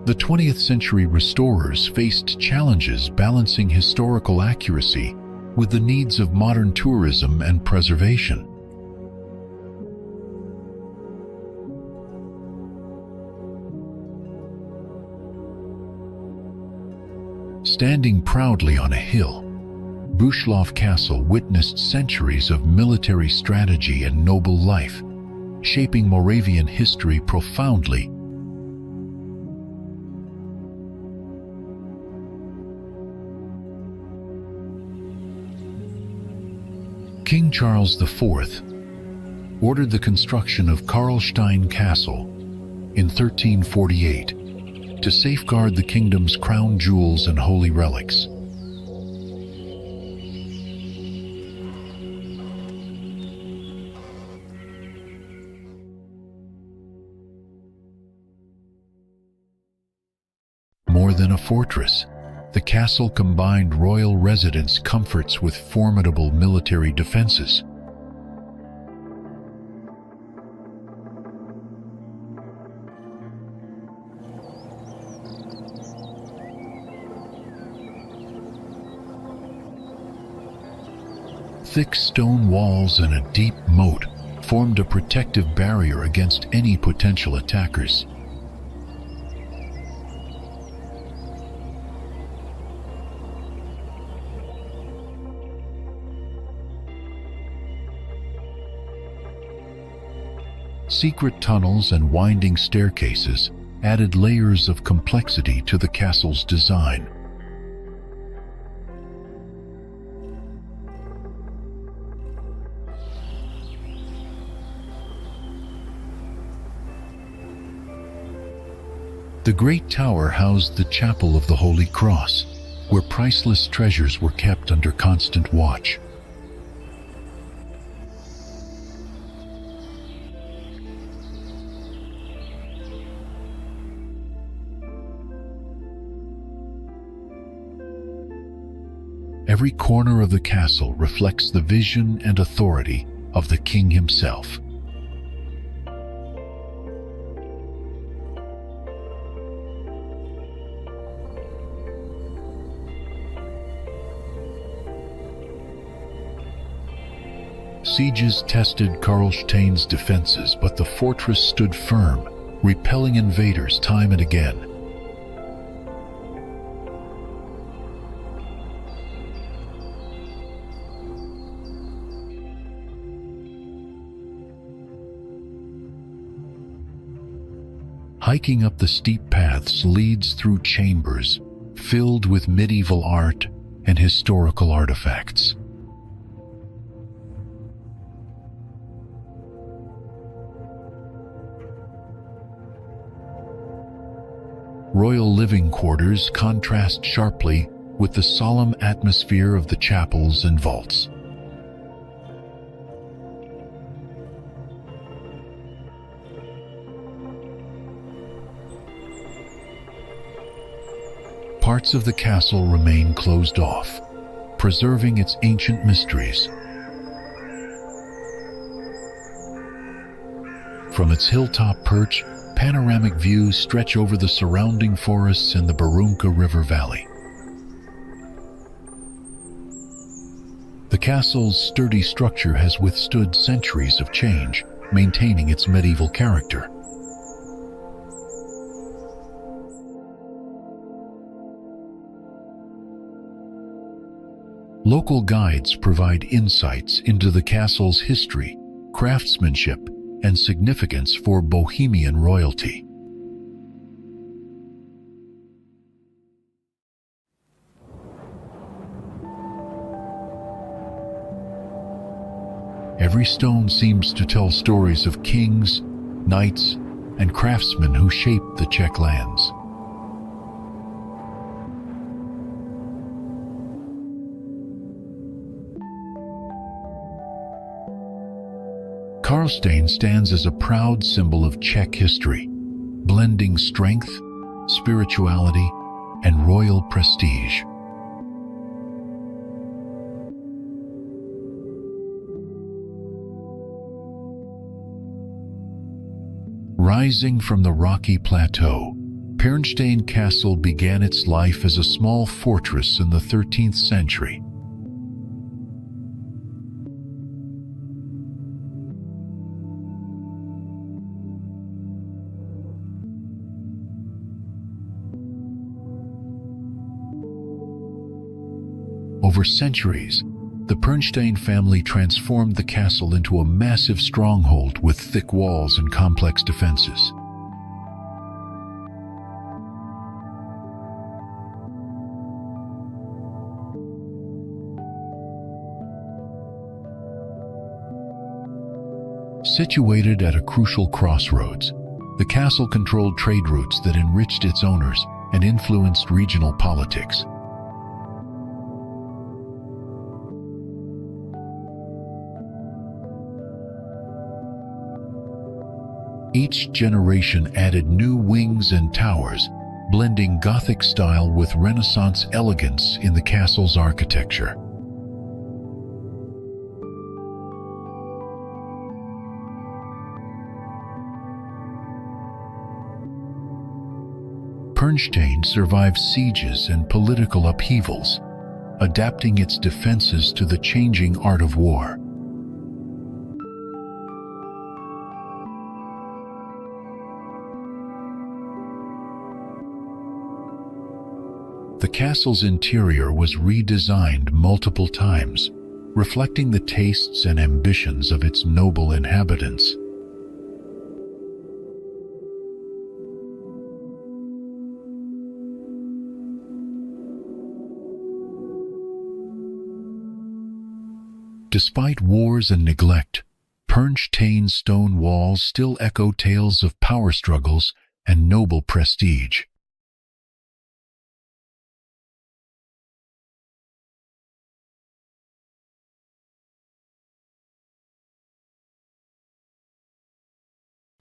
The 20th century restorers faced challenges balancing historical accuracy with the needs of modern tourism and preservation. Standing proudly on a hill, Buchlav Castle witnessed centuries of military strategy and noble life, shaping Moravian history profoundly. King Charles IV ordered the construction of Karlštejn Castle in 1348 to safeguard the kingdom's crown jewels and holy relics. More than a fortress, the castle combined royal residence comforts with formidable military defenses. Thick stone walls and a deep moat formed a protective barrier against any potential attackers. Secret tunnels and winding staircases added layers of complexity to the castle's design. The Great Tower housed the Chapel of the Holy Cross, where priceless treasures were kept under constant watch. Every corner of the castle reflects the vision and authority of the king himself. Sieges tested Karlštejn's defenses, but the fortress stood firm, repelling invaders time and again. Hiking up the steep paths leads through chambers filled with medieval art and historical artifacts. Royal living quarters contrast sharply with the solemn atmosphere of the chapels and vaults. Parts of the castle remain closed off, preserving its ancient mysteries. From its hilltop perch, panoramic views stretch over the surrounding forests and the Brána River Valley. The castle's sturdy structure has withstood centuries of change, maintaining its medieval character. Local guides provide insights into the castle's history, craftsmanship, and significance for Bohemian royalty. Every stone seems to tell stories of kings, knights, and craftsmen who shaped the Czech lands. Karlštejn stands as a proud symbol of Czech history, blending strength, spirituality, and royal prestige. Rising from the rocky plateau, Karlštejn Castle began its life as a small fortress in the 13th century. Over centuries, the Karlštejn family transformed the castle into a massive stronghold with thick walls and complex defenses. Situated at a crucial crossroads, the castle controlled trade routes that enriched its owners and influenced regional politics. Each generation added new wings and towers, blending Gothic style with Renaissance elegance in the castle's architecture. Karlštejn survived sieges and political upheavals, adapting its defenses to the changing art of war. The castle's interior was redesigned multiple times, reflecting the tastes and ambitions of its noble inhabitants. Despite wars and neglect, Karlštejn's stone walls still echo tales of power struggles and noble prestige.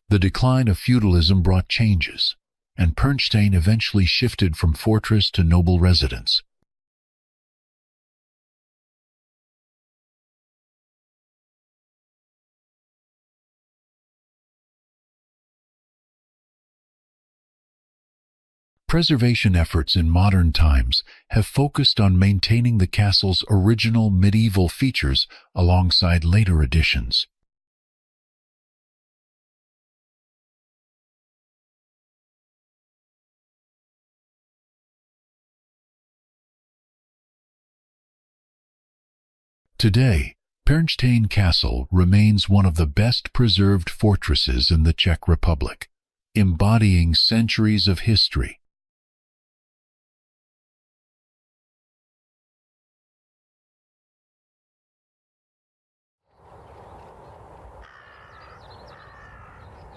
The decline of feudalism brought changes, and Karlštejn eventually shifted from fortress to noble residence. Preservation efforts in modern times have focused on maintaining the castle's original medieval features alongside later additions. Today, Karlštejn Castle remains one of the best preserved fortresses in the Czech Republic, embodying centuries of history.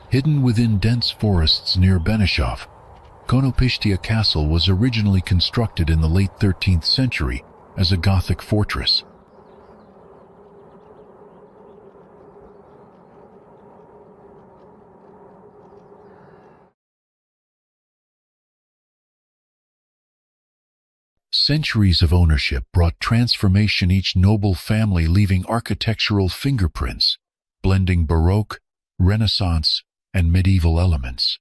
Hidden within dense forests near Benešov, Konopishtia Castle was originally constructed in the late 13th century as a Gothic fortress. Centuries of ownership brought transformation, each noble family leaving architectural fingerprints, blending Baroque, Renaissance, and medieval elements.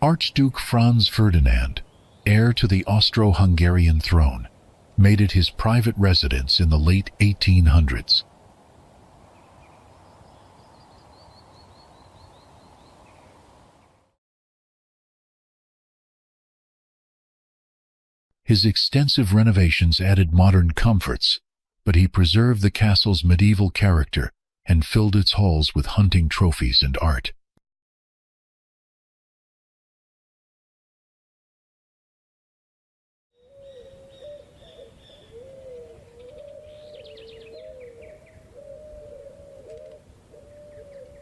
Archduke Franz Ferdinand, heir to the Austro-Hungarian throne, made it his private residence in the late 1800s. His extensive renovations added modern comforts, but he preserved the castle's medieval character and filled its halls with hunting trophies and art.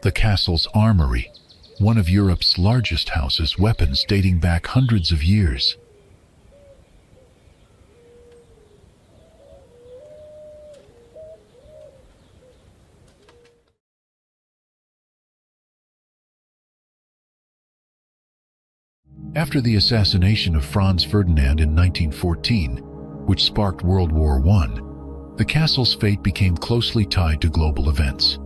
The castle's armory, one of Europe's largest, houses weapons dating back hundreds of years. After the assassination of Franz Ferdinand in 1914, which sparked World War I, the castle's fate became closely tied to global events.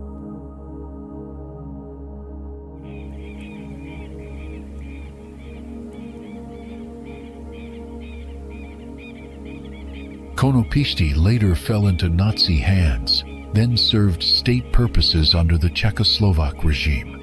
Konopishti later fell into Nazi hands, then served state purposes under the Czechoslovak regime.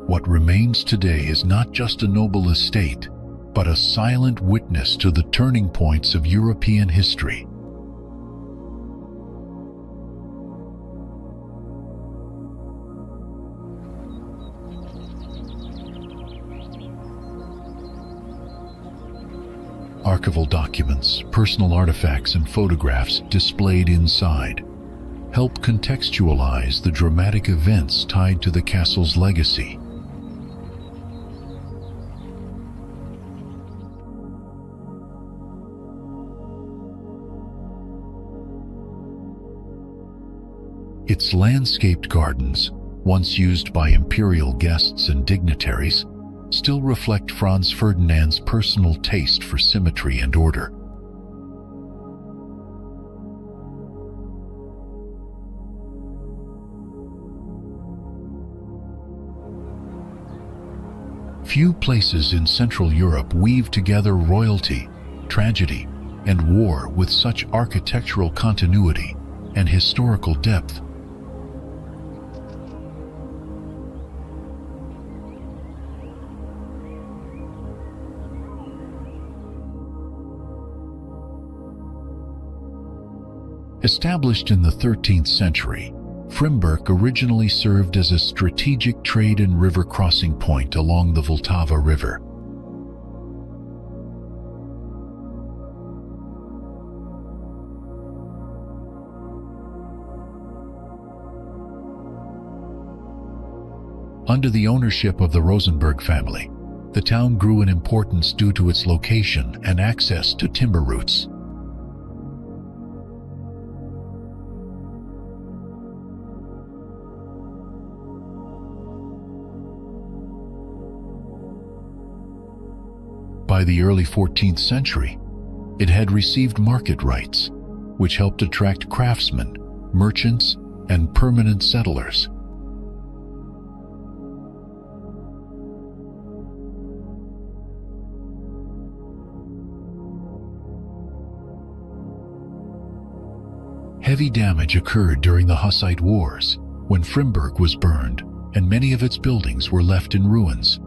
What remains today is not just a noble estate, but a silent witness to the turning points of European history. Archival documents, personal artifacts, and photographs displayed inside help contextualize the dramatic events tied to the castle's legacy. Its landscaped gardens, once used by imperial guests and dignitaries, still reflect Franz Ferdinand's personal taste for symmetry and order. Few places in Central Europe weave together royalty, tragedy, and war with such architectural continuity and historical depth. Established in the 13th century, Frimberk originally served as a strategic trade and river crossing point along the Vltava River. Under the ownership of the Rosenberg family, the town grew in importance due to its location and access to timber routes. By the early 14th century, it had received market rights, which helped attract craftsmen, merchants, and permanent settlers. Heavy damage occurred during the Hussite Wars, when Frimberk was burned and many of its buildings were left in ruins.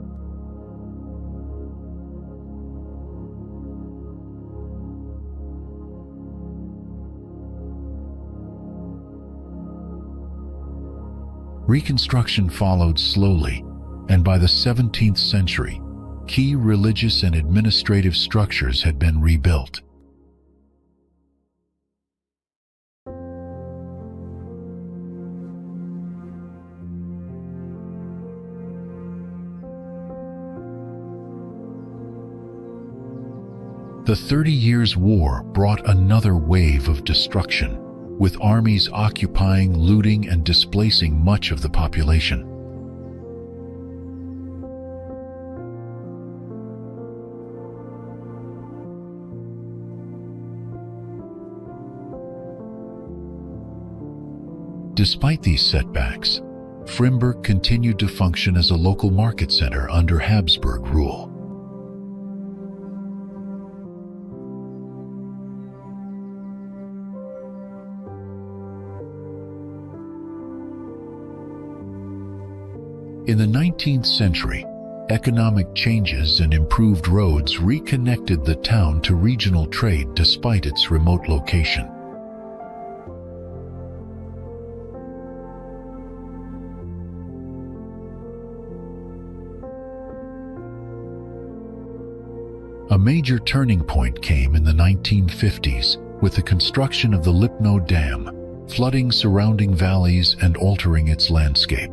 Reconstruction followed slowly, and by the 17th century, key religious and administrative structures had been rebuilt. The 30 Years' War brought another wave of destruction, with armies occupying, looting, and displacing much of the population. Despite these setbacks, Frimberk continued to function as a local market center under Habsburg rule. In the 19th century, economic changes and improved roads reconnected the town to regional trade despite its remote location. A major turning point came in the 1950s with the construction of the Lipno Dam, flooding surrounding valleys and altering its landscape.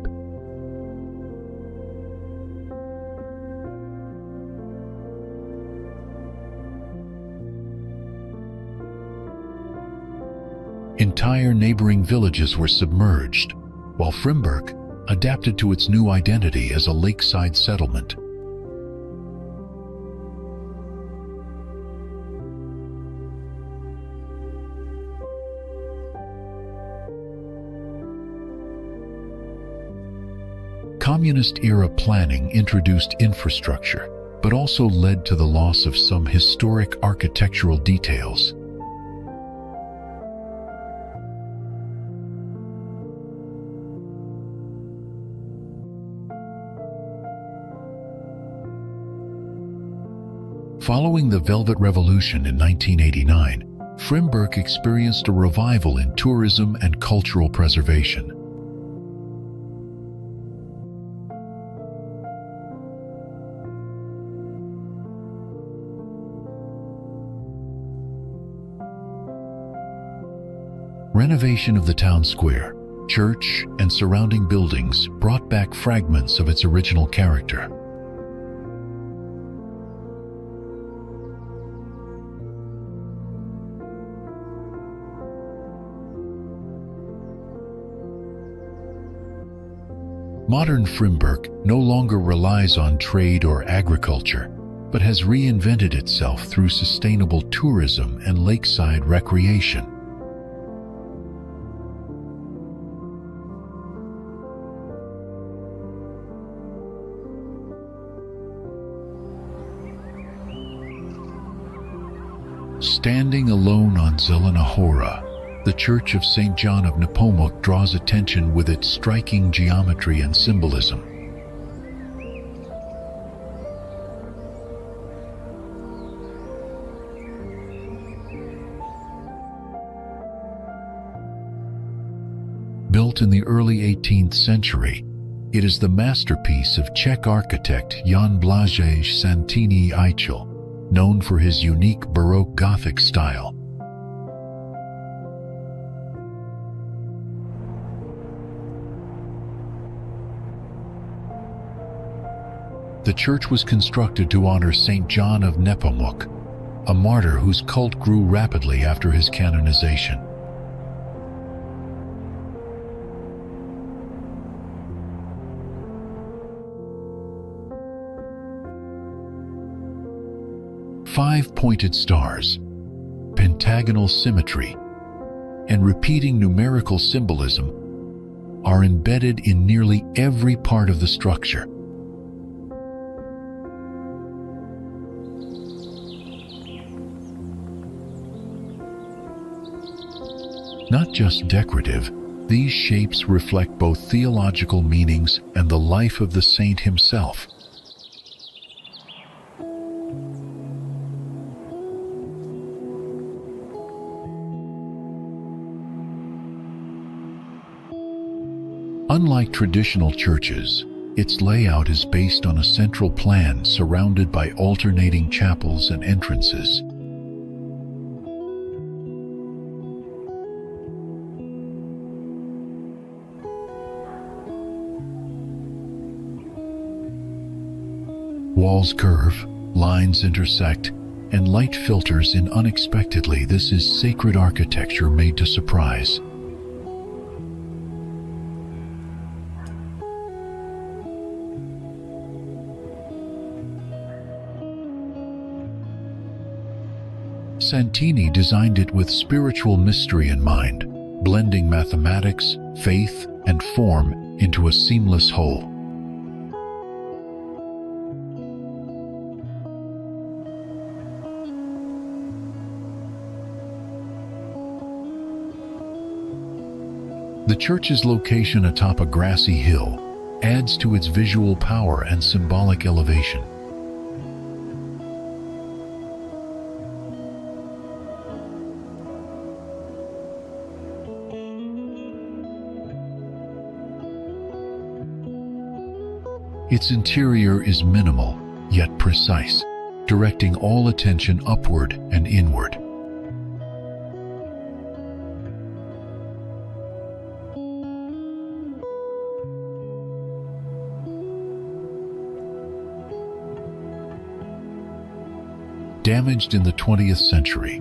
Entire neighboring villages were submerged, while Frimberk adapted to its new identity as a lakeside settlement. Communist-era planning introduced infrastructure, but also led to the loss of some historic architectural details. Following the Velvet Revolution in 1989, Frimberk experienced a revival in tourism and cultural preservation. Renovation of the town square, church, and surrounding buildings brought back fragments of its original character. Modern Frimberk no longer relies on trade or agriculture, but has reinvented itself through sustainable tourism and lakeside recreation. Standing alone on Zelena Hora, the Church of St. John of Nepomuk draws attention with its striking geometry and symbolism. Built in the early 18th century, it is the masterpiece of Czech architect Jan Blažej Santini Eichel, known for his unique Baroque Gothic style. The church was constructed to honor Saint John of Nepomuk, a martyr whose cult grew rapidly after his canonization. Five-pointed stars, pentagonal symmetry, and repeating numerical symbolism are embedded in nearly every part of the structure. Not just decorative, these shapes reflect both theological meanings and the life of the saint himself. Unlike traditional churches, its layout is based on a central plan surrounded by alternating chapels and entrances. Walls curve, lines intersect, and light filters in unexpectedly. This is sacred architecture made to surprise. Santini designed it with spiritual mystery in mind, blending mathematics, faith, and form into a seamless whole. The church's location atop a grassy hill adds to its visual power and symbolic elevation. Its interior is minimal, yet precise, directing all attention upward and inward. Damaged in the 20th century,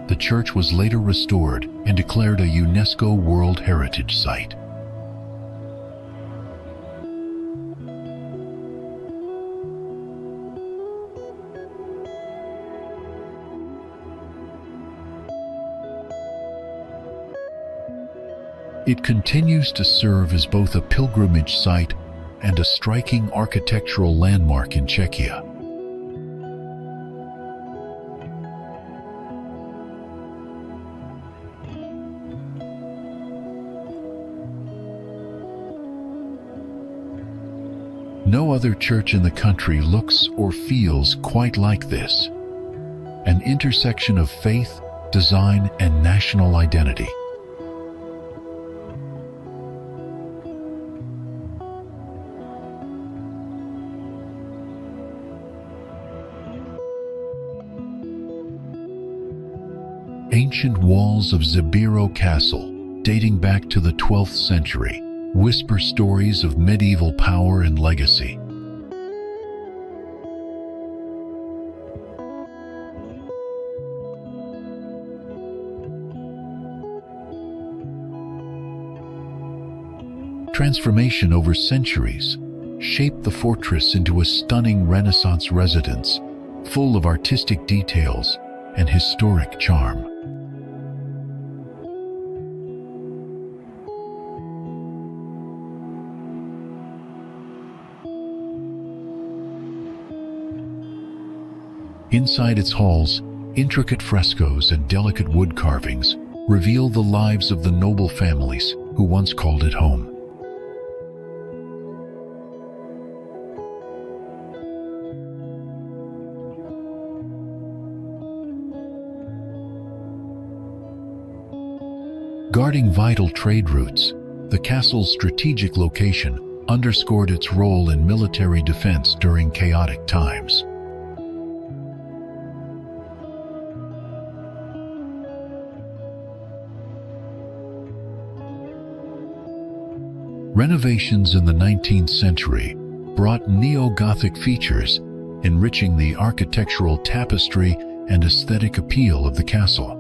the church was later restored and declared a UNESCO World Heritage Site. It continues to serve as both a pilgrimage site and a striking architectural landmark in Czechia. No other church in the country looks or feels quite like this. An intersection of faith, design, and national identity. Ancient walls of Zbiro Castle, dating back to the 12th century, whisper stories of medieval power and legacy. Transformation over centuries shaped the fortress into a stunning Renaissance residence, full of artistic details and historic charm. Inside its halls, intricate frescoes and delicate wood carvings reveal the lives of the noble families who once called it home. Guarding vital trade routes, The castle's strategic location underscored its role in military defense during chaotic times. Renovations in the 19th century brought neo-Gothic features, enriching the architectural tapestry and aesthetic appeal of the castle.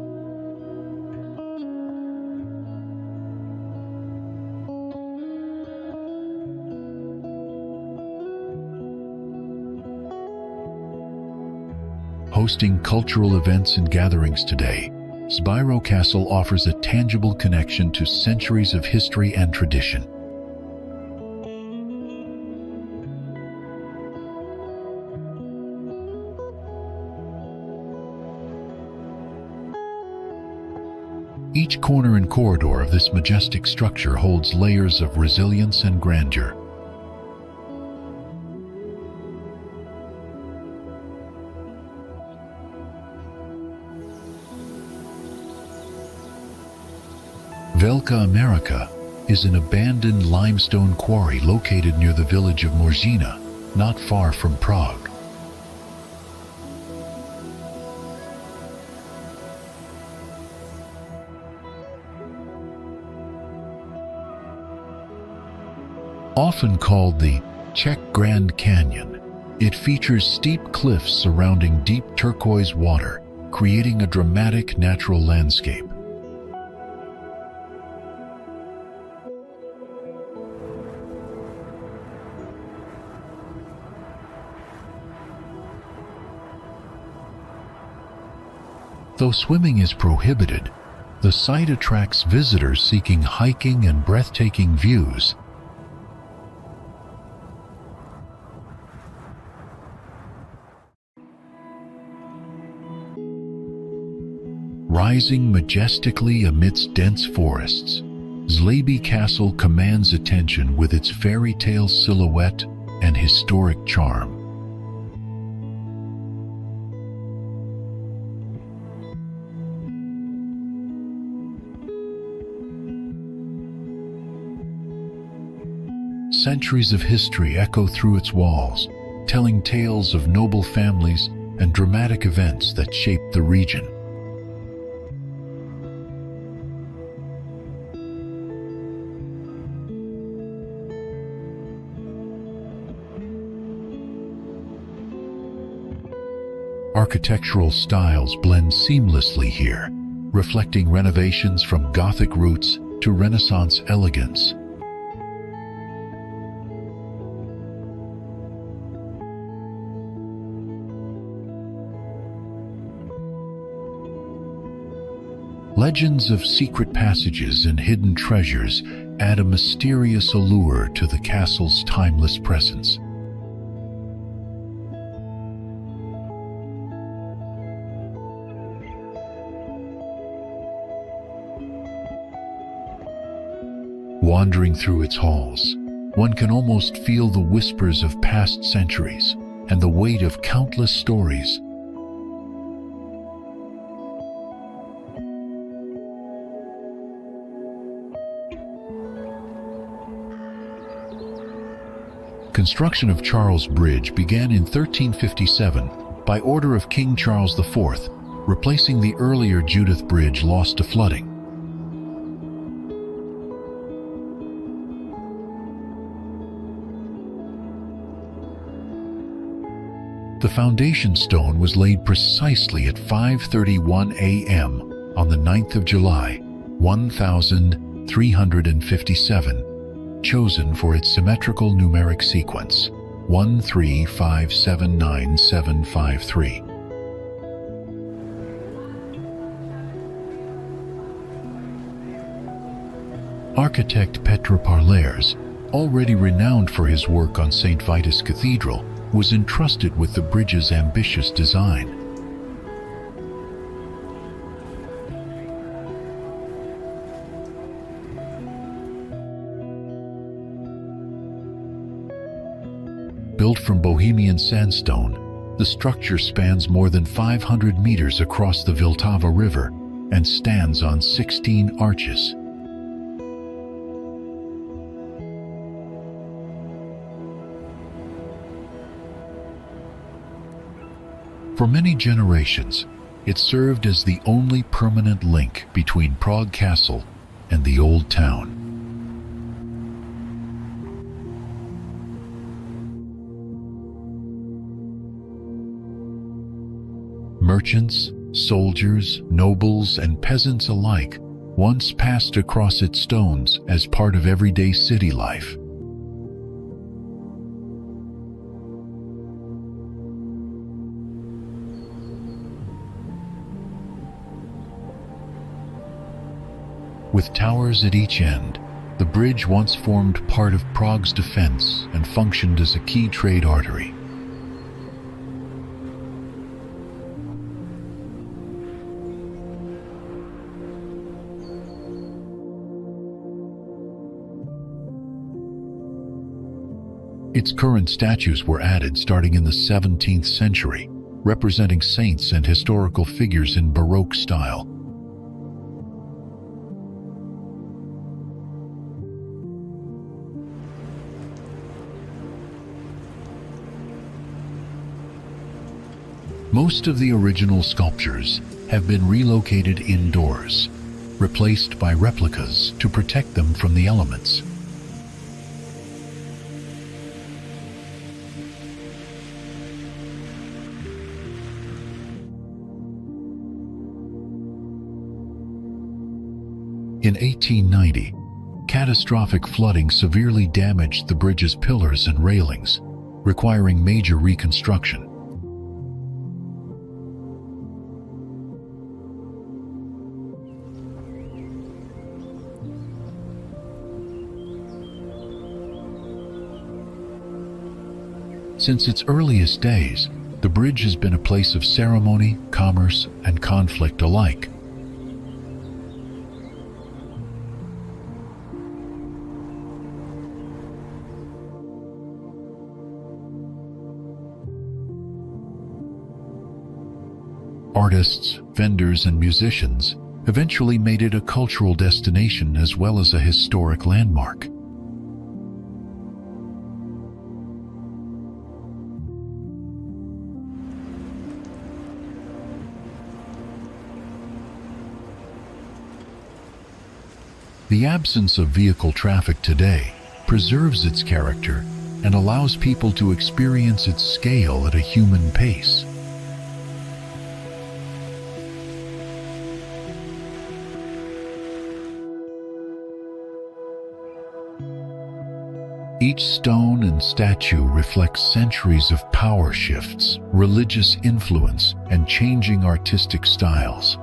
Hosting cultural events and gatherings today, Zbiro Castle offers a tangible connection to centuries of history and tradition. Each corner and corridor of this majestic structure holds layers of resilience and grandeur. Velká Amerika is an abandoned limestone quarry located near the village of Morzina, not far from Prague. Often called the Czech Grand Canyon, it features steep cliffs surrounding deep turquoise water, creating a dramatic natural landscape. Though swimming is prohibited, the site attracts visitors seeking hiking and breathtaking views. Rising majestically amidst dense forests, Zleby Castle commands attention with its fairy tale silhouette and historic charm. Centuries of history echo through its walls, telling tales of noble families and dramatic events that shaped the region. Architectural styles blend seamlessly here, reflecting renovations from Gothic roots to Renaissance elegance. Legends of secret passages and hidden treasures add a mysterious allure to the castle's timeless presence. Wandering through its halls, one can almost feel the whispers of past centuries and the weight of countless stories. Construction of Charles Bridge began in 1357 by order of King Charles IV, replacing the earlier Judith Bridge lost to flooding. The foundation stone was laid precisely at 5:31 a.m. on the 9th of July, 1357, chosen for its symmetrical numeric sequence, 1357973. Architect Petr Parlers, already renowned for his work on St. Vitus Cathedral, was entrusted with the bridge's ambitious design. Built from Bohemian sandstone, the structure spans more than 500 meters across the Vltava River and stands on 16 arches. For many generations, it served as the only permanent link between Prague Castle and the Old Town. Merchants, soldiers, nobles, and peasants alike once passed across its stones as part of everyday city life. With towers at each end, the bridge once formed part of Prague's defense and functioned as a key trade artery. Its current statues were added starting in the 17th century, representing saints and historical figures in Baroque style. Most of the original sculptures have been relocated indoors, replaced by replicas to protect them from the elements. In 1890, catastrophic flooding severely damaged the bridge's pillars and railings, requiring major reconstruction. Since its earliest days, the bridge has been a place of ceremony, commerce, and conflict alike. Artists, vendors, and musicians eventually made it a cultural destination as well as a historic landmark. The absence of vehicle traffic today preserves its character and allows people to experience its scale at a human pace. Each stone and statue reflects centuries of power shifts, religious influence, and changing artistic styles.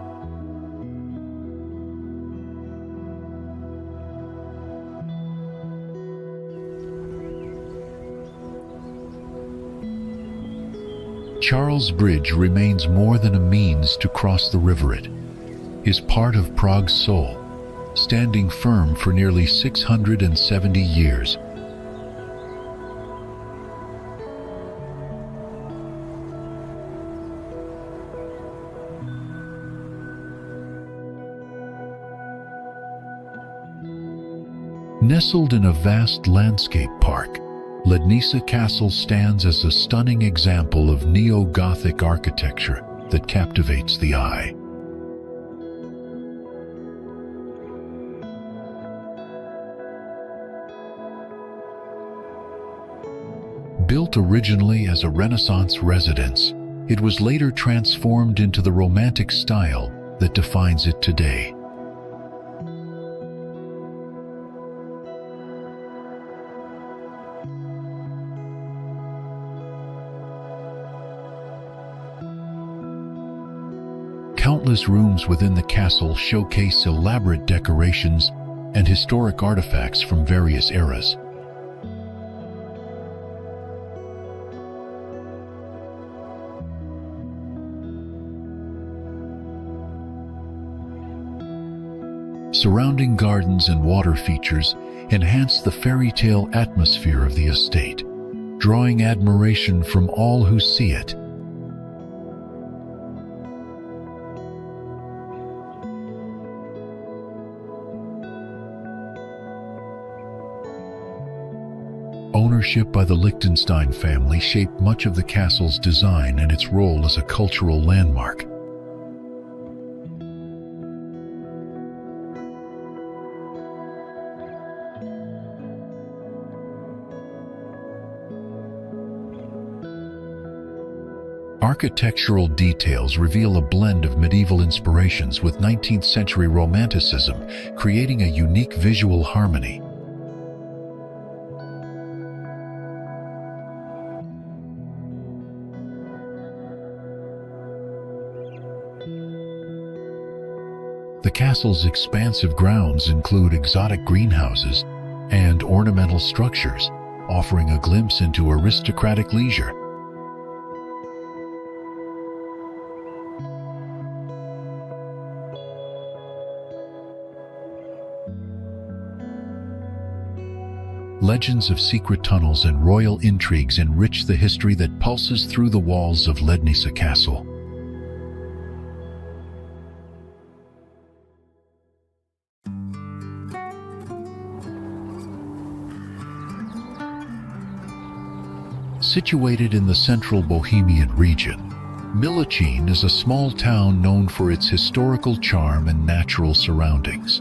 Charles Bridge remains more than a means to cross the river. It is part of Prague's soul, standing firm for nearly 670 years. Nestled in a vast landscape park, Lednice Castle stands as a stunning example of neo-Gothic architecture that captivates the eye. Built originally as a Renaissance residence, it was later transformed into the Romantic style that defines it today. Countless rooms within the castle showcase elaborate decorations and historic artifacts from various eras. Surrounding gardens and water features enhance the fairy tale atmosphere of the estate, drawing admiration from all who see it. ownership by the Liechtenstein family shaped much of the castle's design and its role as a cultural landmark. Architectural details reveal a blend of medieval inspirations with 19th century romanticism, creating a unique visual harmony. The castle's expansive grounds include exotic greenhouses and ornamental structures, offering a glimpse into aristocratic leisure. Legends of secret tunnels and royal intrigues enrich the history that pulses through the walls of Lednice Castle. Situated in the central Bohemian region, Milicin is a small town known for its historical charm and natural surroundings.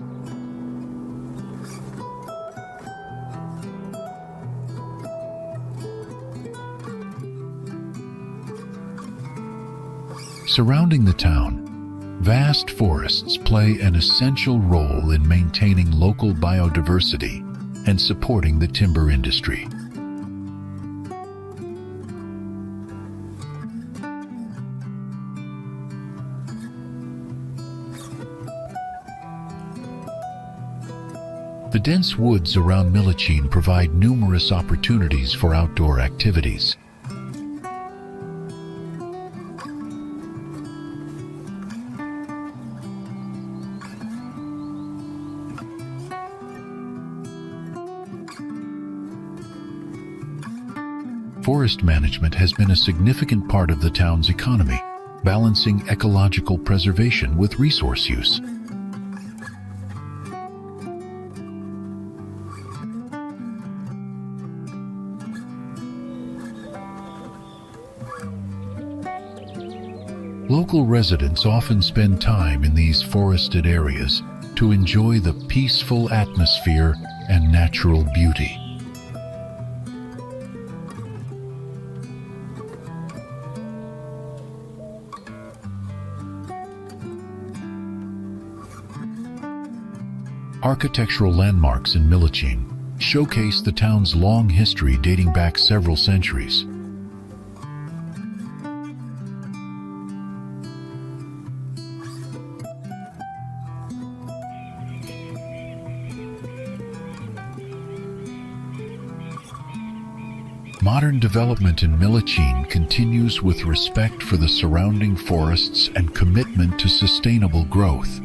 Surrounding the town, vast forests play an essential role in maintaining local biodiversity and supporting the timber industry. The dense woods around Milicin provide numerous opportunities for outdoor activities. Forest management has been a significant part of the town's economy, balancing ecological preservation with resource use. Local residents often spend time in these forested areas to enjoy the peaceful atmosphere and natural beauty. Architectural landmarks in Milicin showcase the town's long history dating back several centuries. Modern development in Milicin continues with respect for the surrounding forests and commitment to sustainable growth.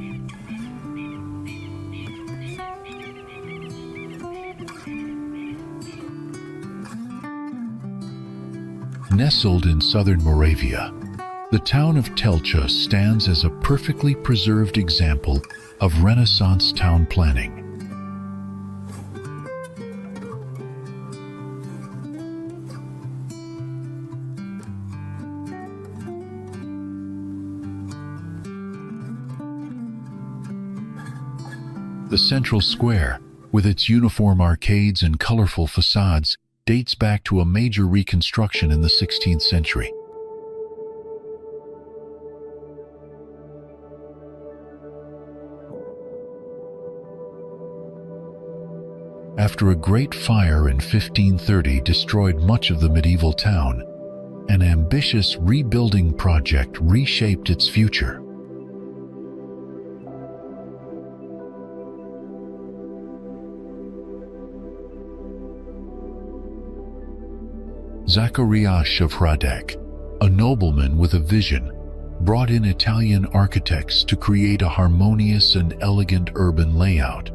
Nestled in southern Moravia, the town of Telč stands as a perfectly preserved example of Renaissance town planning. The central square, with its uniform arcades and colorful facades, dates back to a major reconstruction in the 16th century. After a great fire in 1530 destroyed much of the medieval town, an ambitious rebuilding project reshaped its future. Zacharias of Hradec, a nobleman with a vision, brought in Italian architects to create a harmonious and elegant urban layout.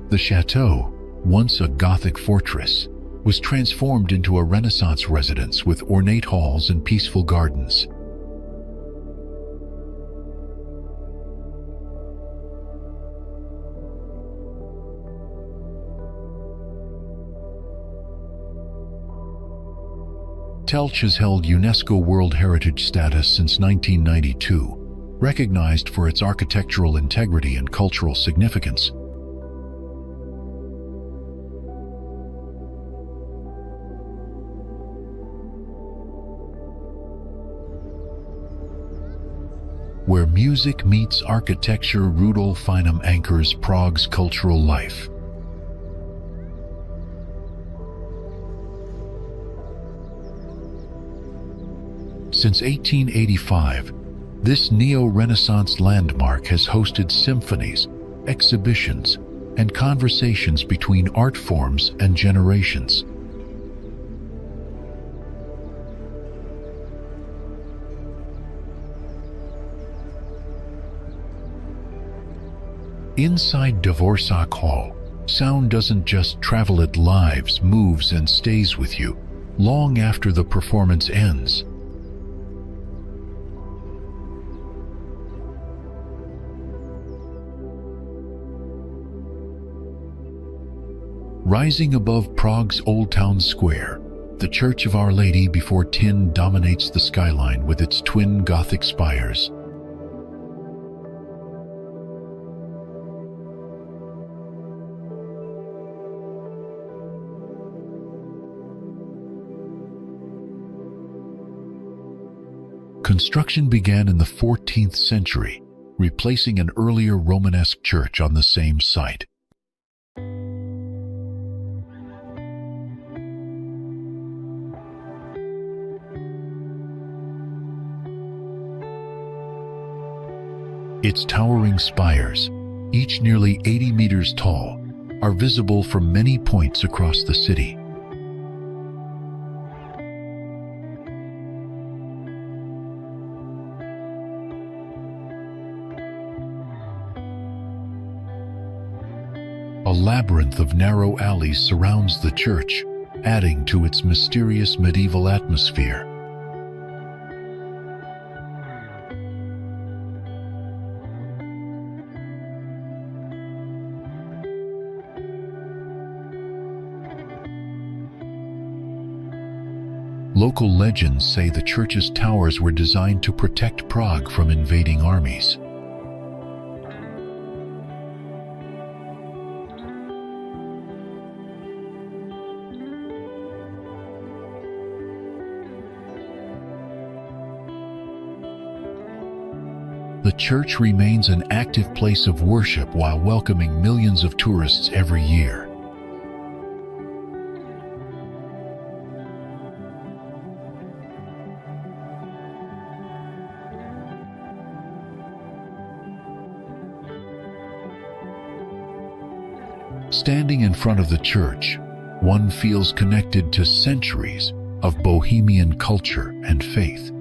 The chateau, once a Gothic fortress, was transformed into a Renaissance residence with ornate halls and peaceful gardens. Telč has held UNESCO World Heritage status since 1992, recognized for its architectural integrity and cultural significance. Where music meets architecture, Rudolf Einem anchors Prague's cultural life. Since 1885, this neo-Renaissance landmark has hosted symphonies, exhibitions, and conversations between art forms and generations. Inside Dvořák Hall, sound doesn't just travel, it lives, moves, and stays with you long after the performance ends. Rising above Prague's Old Town Square, the Church of Our Lady before Tin dominates the skyline with its twin Gothic spires. Construction began in the 14th century, replacing an earlier Romanesque church on the same site. Its towering spires, each nearly 80 meters tall, are visible from many points across the city. A labyrinth of narrow alleys surrounds the church, adding to its mysterious medieval atmosphere. Local legends say the church's towers were designed to protect Prague from invading armies. The church remains an active place of worship while welcoming millions of tourists every year. Standing in front of the church, one feels connected to centuries of Bohemian culture and faith.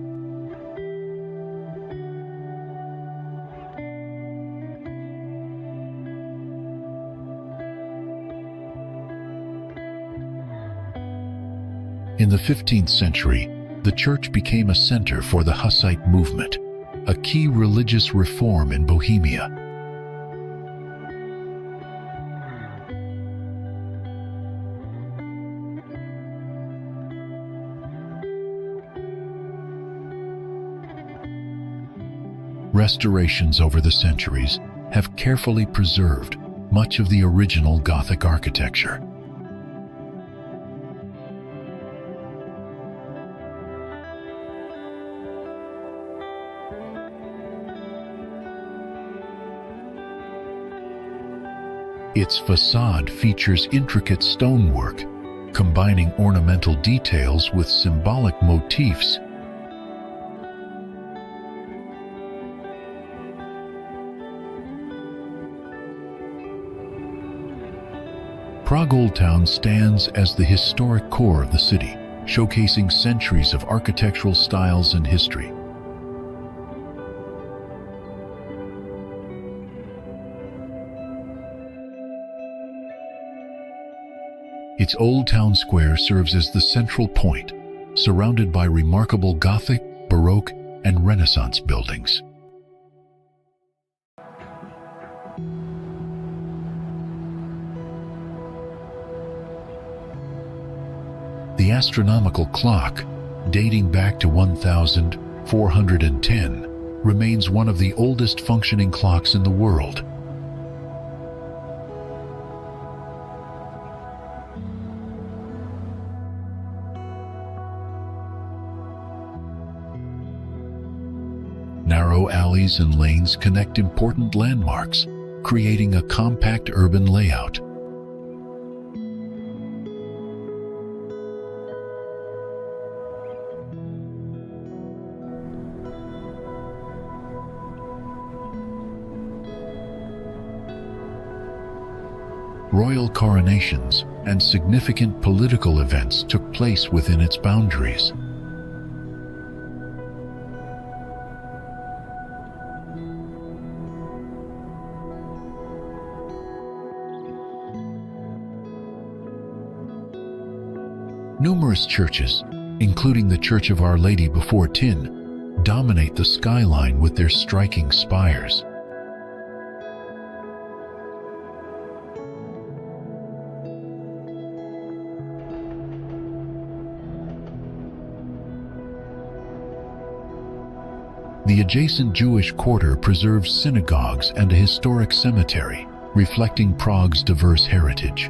In the 15th century, the church became a center for the Hussite movement, a key religious reform in Bohemia. Restorations over the centuries have carefully preserved much of the original Gothic architecture. Its facade features intricate stonework, combining ornamental details with symbolic motifs. Prague Old Town stands as the historic core of the city, showcasing centuries of architectural styles and history. Its old town square serves as the central point, surrounded by remarkable Gothic, Baroque, and Renaissance buildings. The astronomical clock, dating back to 1410, remains one of the oldest functioning clocks in the world. Narrow alleys and lanes connect important landmarks, creating a compact urban layout. Royal coronations and significant political events took place within its boundaries. Numerous churches, including the Church of Our Lady before Tin, dominate the skyline with their striking spires. The adjacent Jewish quarter preserves synagogues and a historic cemetery, reflecting Prague's diverse heritage.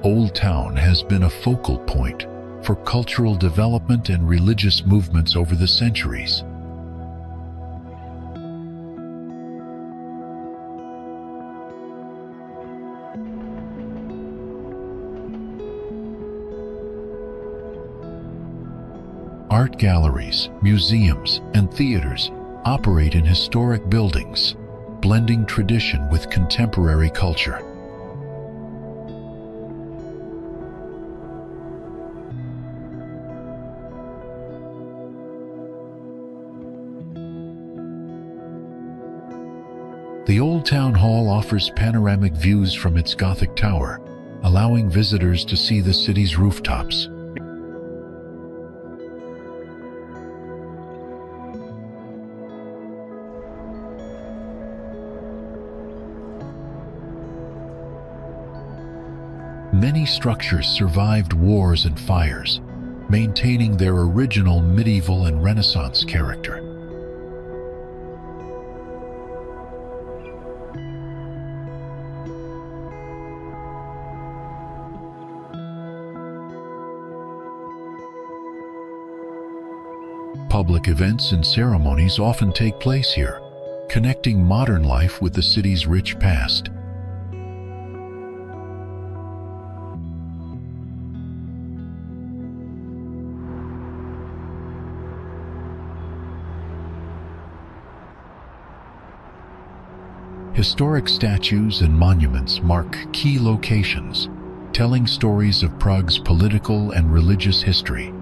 Old Town has been a focal point for cultural development and religious movements over the centuries. Art galleries, museums, and theaters operate in historic buildings, blending tradition with contemporary culture. The Old Town Hall offers panoramic views from its Gothic tower, allowing visitors to see the city's rooftops. Many structures survived wars and fires, maintaining their original medieval and Renaissance character. Public events and ceremonies often take place here, connecting modern life with the city's rich past. Historic statues and monuments mark key locations, telling stories of Prague's political and religious history.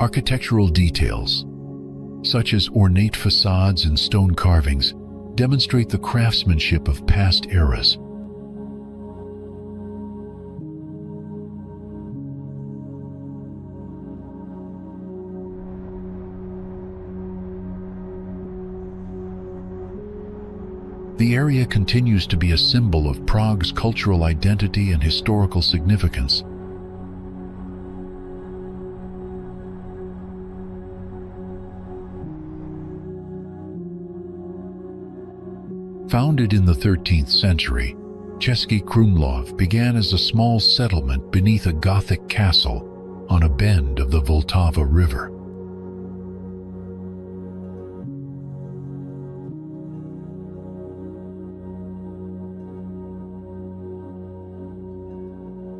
Architectural details, such as ornate facades and stone carvings, demonstrate the craftsmanship of past eras. The area continues to be a symbol of Prague's cultural identity and historical significance. Founded in the 13th century, Český Krumlov began as a small settlement beneath a Gothic castle on a bend of the Vltava River.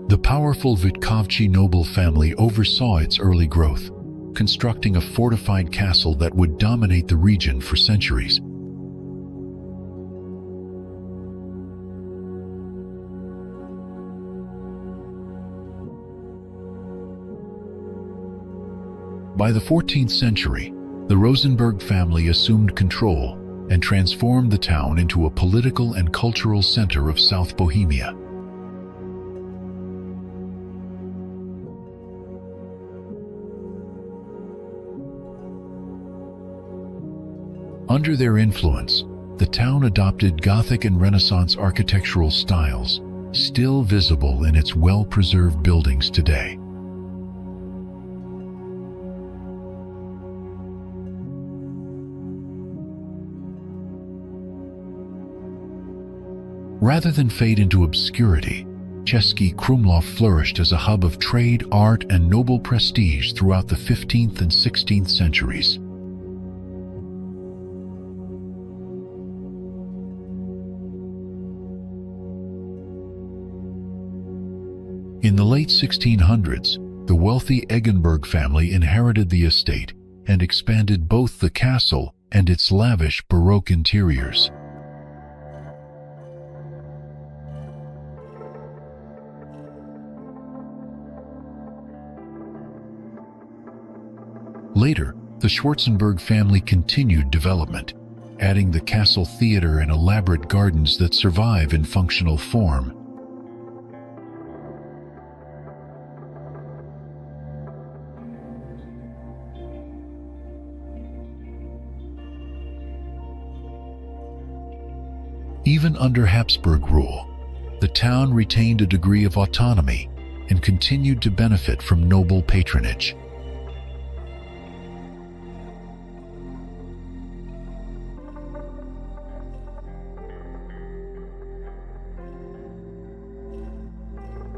The powerful Vitkovci noble family oversaw its early growth, constructing a fortified castle that would dominate the region for centuries. By the 14th century, the Rosenberg family assumed control and transformed the town into a political and cultural center of South Bohemia. Under their influence, the town adopted Gothic and Renaissance architectural styles, still visible in its well-preserved buildings today. Rather than fade into obscurity, Český Krumlov flourished as a hub of trade, art, and noble prestige throughout the 15th and 16th centuries. In the late 1600s, the wealthy Eggenberg family inherited the estate and expanded both the castle and its lavish Baroque interiors. Later, the Schwarzenberg family continued development, adding the castle theater and elaborate gardens that survive in functional form. Even under Habsburg rule, the town retained a degree of autonomy and continued to benefit from noble patronage.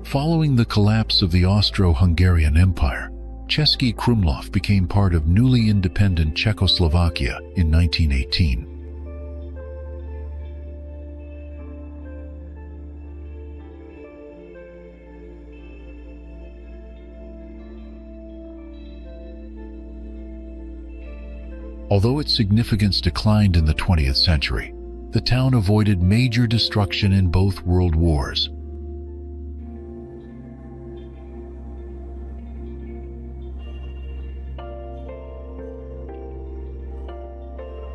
Following the collapse of the Austro-Hungarian Empire, Český Krumlov became part of newly independent Czechoslovakia in 1918. Although its significance declined in the 20th century, the town avoided major destruction in both world wars.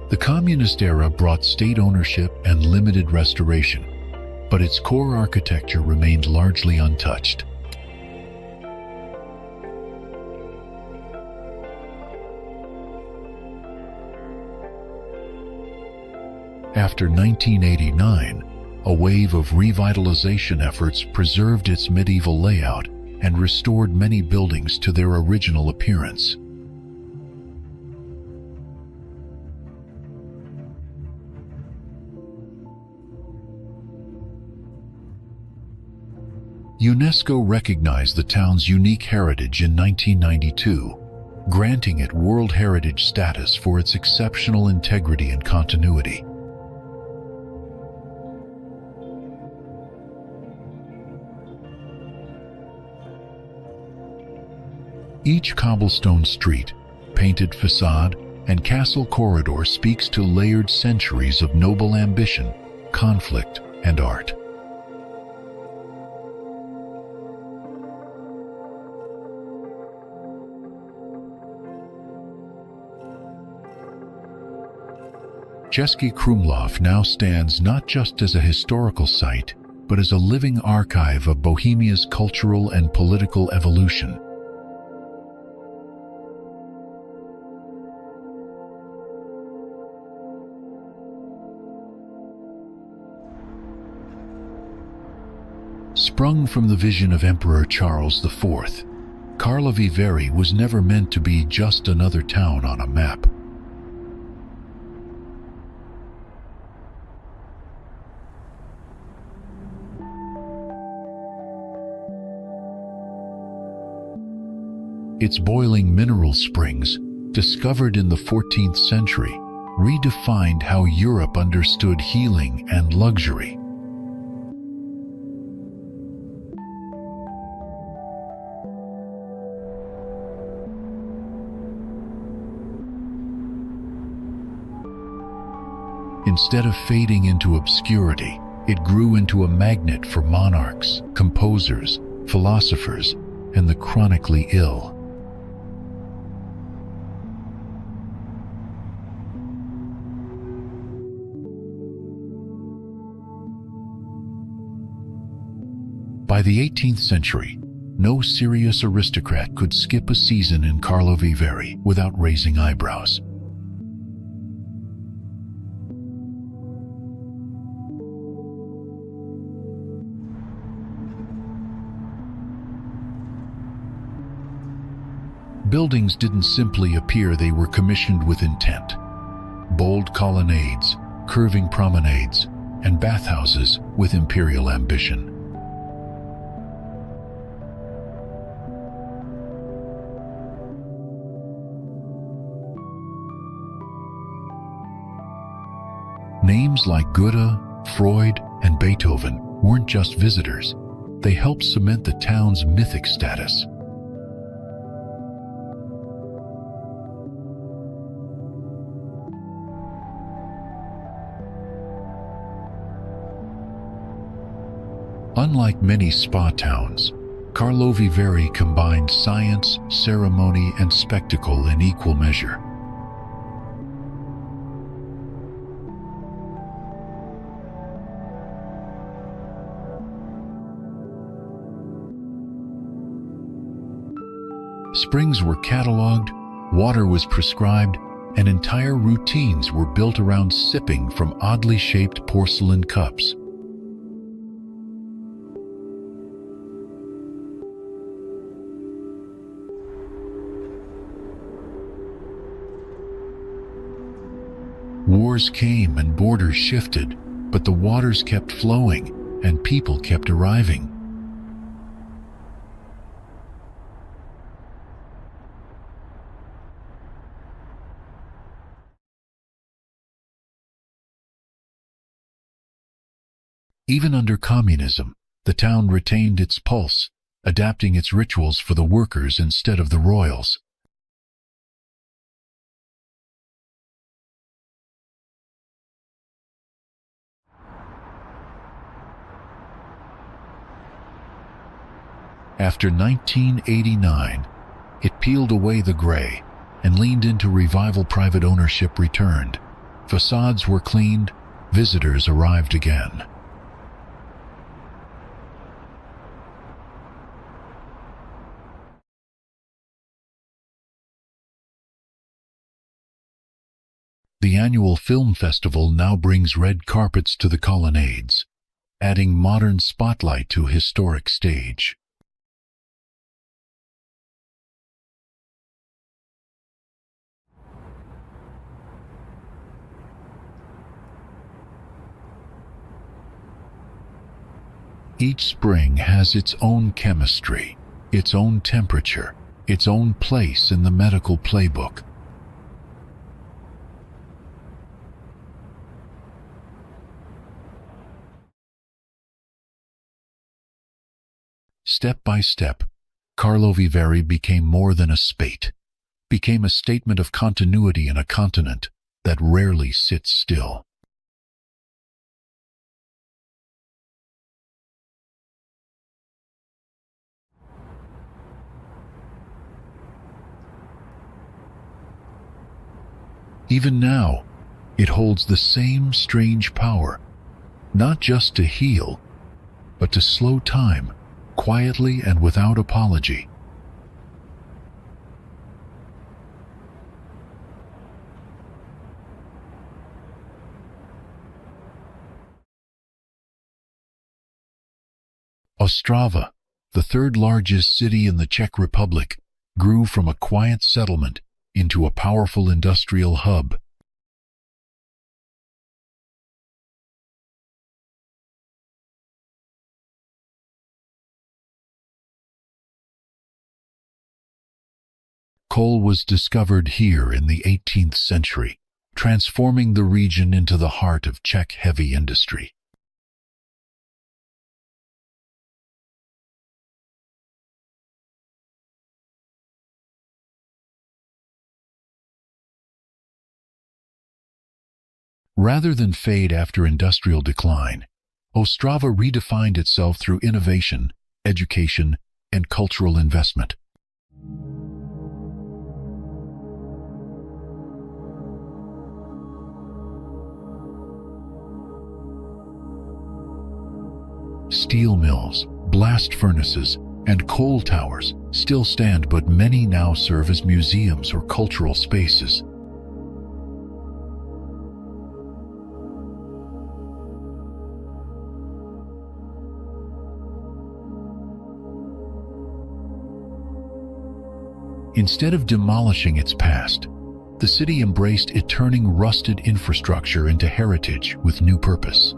The communist era brought state ownership and limited restoration, but its core architecture remained largely untouched. After 1989, a wave of revitalization efforts preserved its medieval layout and restored many buildings to their original appearance. UNESCO recognized the town's unique heritage in 1992, granting it World Heritage status for its exceptional integrity and continuity. Each cobblestone street, painted facade, and castle corridor speaks to layered centuries of noble ambition, conflict, and art. Český Krumlov now stands not just as a historical site, but as a living archive of Bohemia's cultural and political evolution. Sprung from the vision of Emperor Charles IV, Karlovy Vary was never meant to be just another town on a map. Its boiling mineral springs, discovered in the 14th century, redefined how Europe understood healing and luxury. Instead of fading into obscurity, it grew into a magnet for monarchs, composers, philosophers, and the chronically ill. By the 18th century, no serious aristocrat could skip a season in Karlovy Vary without raising eyebrows. Buildings didn't simply appear, they were commissioned with intent. Bold colonnades, curving promenades, and bathhouses with imperial ambition. Names like Goethe, Freud, and Beethoven weren't just visitors. They helped cement the town's mythic status. Unlike many spa towns, Karlovy Vary combined science, ceremony, and spectacle in equal measure. Springs were catalogued, water was prescribed, and entire routines were built around sipping from oddly shaped porcelain cups. Wars came and borders shifted, but the waters kept flowing and people kept arriving. Even under communism, the town retained its pulse, adapting its rituals for the workers instead of the royals. After 1989, it peeled away the gray and leaned into revival. Private ownership returned. Facades were cleaned, visitors arrived again. The annual film festival now brings red carpets to the colonnades, adding modern spotlight to a historic stage. Each spring has its own chemistry, its own temperature, its own place in the medical playbook. Step by step, Karlovy Vary became more than a spate, became a statement of continuity in a continent that rarely sits still. Even now, it holds the same strange power, not just to heal, but to slow time, quietly and without apology. Ostrava, the third largest city in the Czech Republic, grew from a quiet settlement into a powerful industrial hub. Coal was discovered here in the 18th century, transforming the region into the heart of Czech heavy industry. Rather than fade after industrial decline, Ostrava redefined itself through innovation, education, and cultural investment. Steel mills, blast furnaces, and coal towers still stand, but many now serve as museums or cultural spaces. Instead of demolishing its past, the city embraced it, turning rusted infrastructure into heritage with new purpose.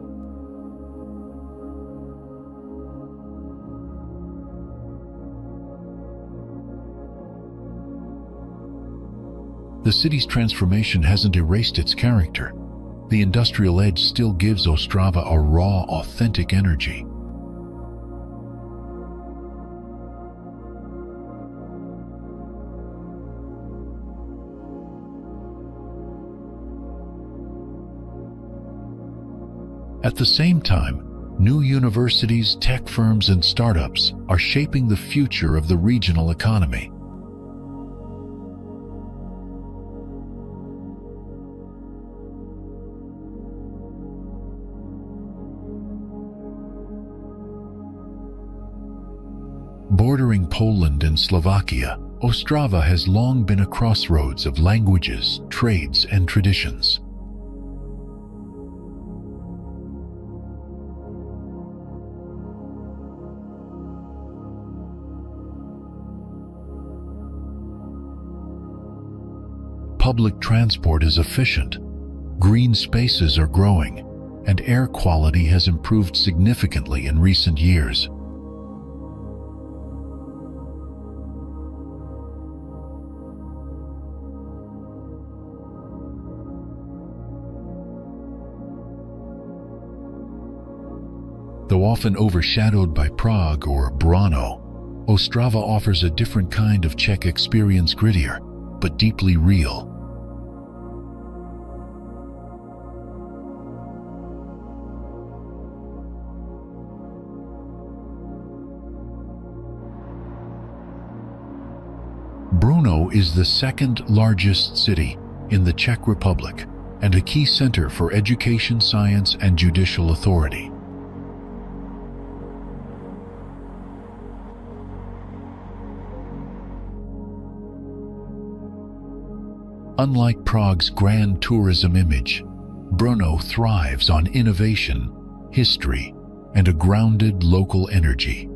The city's transformation hasn't erased its character. The industrial edge still gives Ostrava a raw, authentic energy. At the same time, new universities, tech firms, and startups are shaping the future of the regional economy. Bordering Poland and Slovakia, Ostrava has long been a crossroads of languages, trades, and traditions. Public transport is efficient, green spaces are growing, and air quality has improved significantly in recent years. Though often overshadowed by Prague or Brno, Ostrava offers a different kind of Czech experience, grittier, but deeply real. Brno is the second largest city in the Czech Republic and a key center for education, science, and judicial authority. Unlike Prague's grand tourism image, Brno thrives on innovation, history, and a grounded local energy.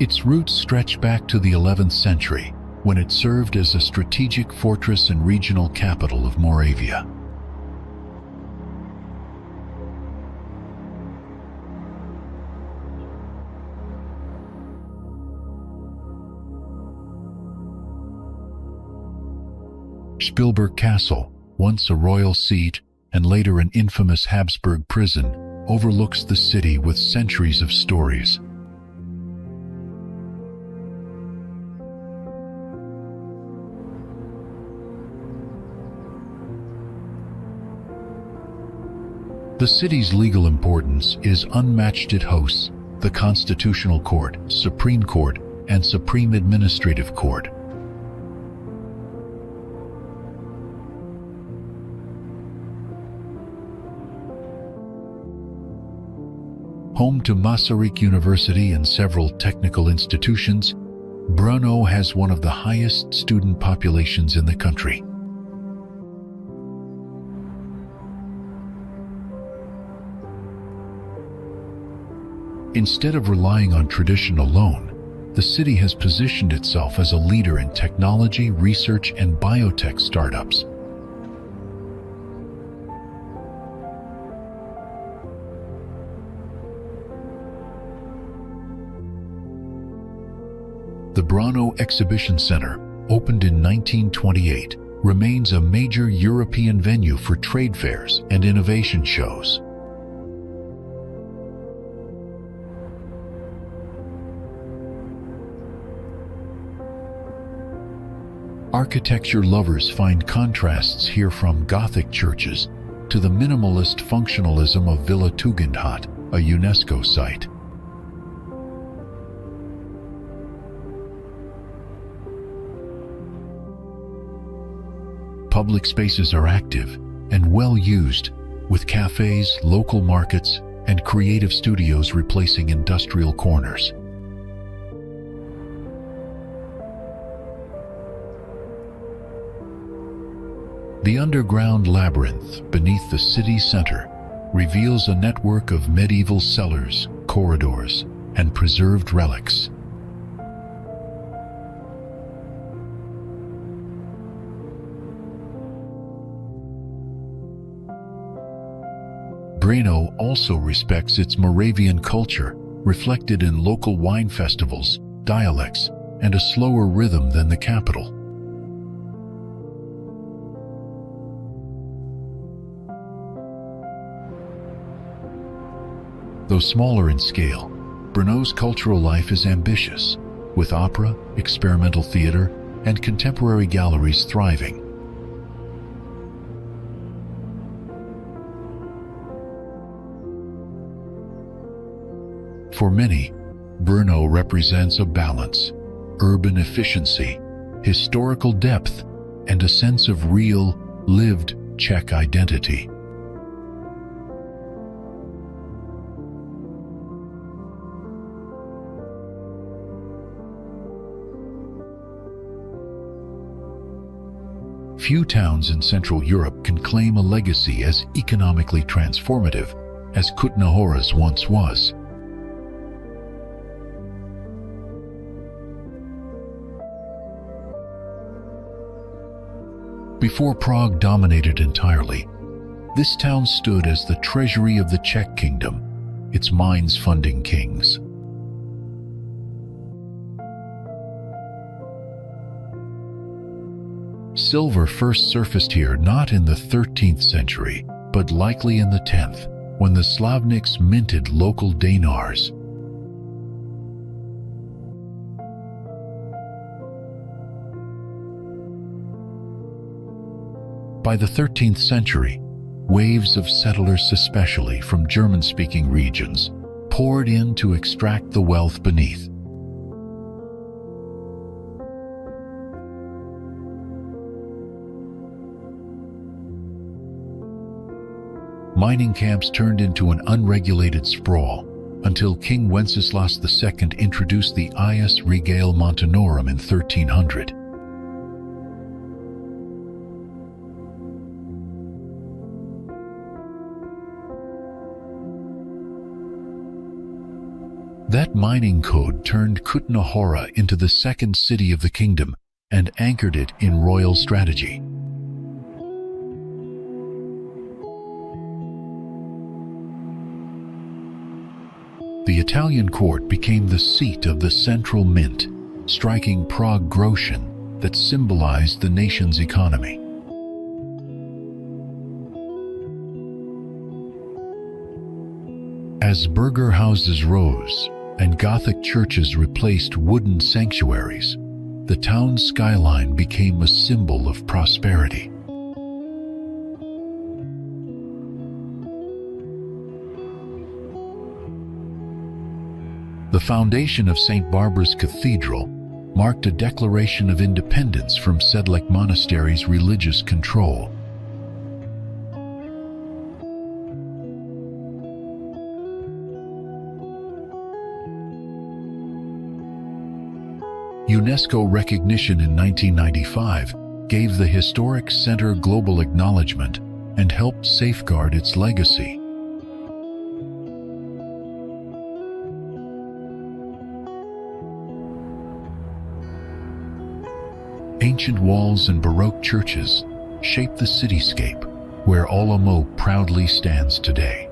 Its roots stretch back to the 11th century, when it served as a strategic fortress and regional capital of Moravia. Spielberg Castle, once a royal seat and later an infamous Habsburg prison, overlooks the city with centuries of stories. The city's legal importance is unmatched. It hosts the Constitutional Court, Supreme Court, and Supreme Administrative Court. Home to Masaryk University and several technical institutions, Brno has one of the highest student populations in the country. Instead of relying on tradition alone, the city has positioned itself as a leader in technology, research, and biotech startups. The Brno Exhibition Center, opened in 1928, remains a major European venue for trade fairs and innovation shows. Architecture lovers find contrasts here, from Gothic churches to the minimalist functionalism of Villa Tugendhat, a UNESCO site. Public spaces are active and well used, with cafes, local markets, and creative studios replacing industrial corners. The underground labyrinth beneath the city center reveals a network of medieval cellars, corridors, and preserved relics. Brno also respects its Moravian culture, reflected in local wine festivals, dialects, and a slower rhythm than the capital. Though smaller in scale, Brno's cultural life is ambitious, with opera, experimental theater, and contemporary galleries thriving. For many, Brno represents a balance: urban efficiency, historical depth, and a sense of real, lived Czech identity. Few towns in Central Europe can claim a legacy as economically transformative as Kutná Hora's once was. Before Prague dominated entirely, this town stood as the treasury of the Czech kingdom, its mines funding kings. Silver first surfaced here not in the 13th century, but likely in the 10th, when the Slavniks minted local dinars. By the 13th century, waves of settlers, especially from German-speaking regions, poured in to extract the wealth beneath. Mining camps turned into an unregulated sprawl until King Wenceslas II introduced the Ius Regale Montanorum in 1300. That mining code turned Kutná Hora into the second city of the kingdom and anchored it in royal strategy. The Italian court became the seat of the central mint, striking Prague groschen that symbolized the nation's economy. As burgher houses rose and Gothic churches replaced wooden sanctuaries, the town's skyline became a symbol of prosperity. The foundation of St. Barbara's Cathedral marked a declaration of independence from Sedlec Monastery's religious control. UNESCO recognition in 1995 gave the historic center global acknowledgement and helped safeguard its legacy. Ancient walls and Baroque churches shape the cityscape where Olomouc proudly stands today.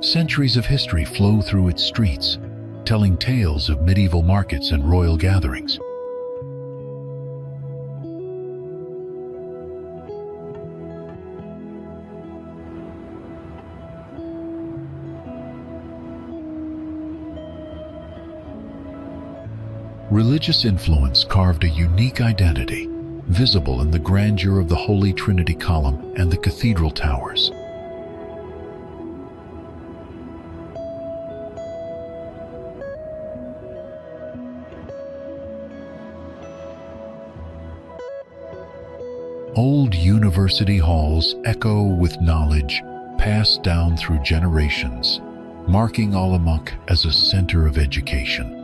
Centuries of history flow through its streets, telling tales of medieval markets and royal gatherings. Religious influence carved a unique identity, visible in the grandeur of the Holy Trinity column and the cathedral towers. Old university halls echo with knowledge passed down through generations, marking Olomouc as a center of education.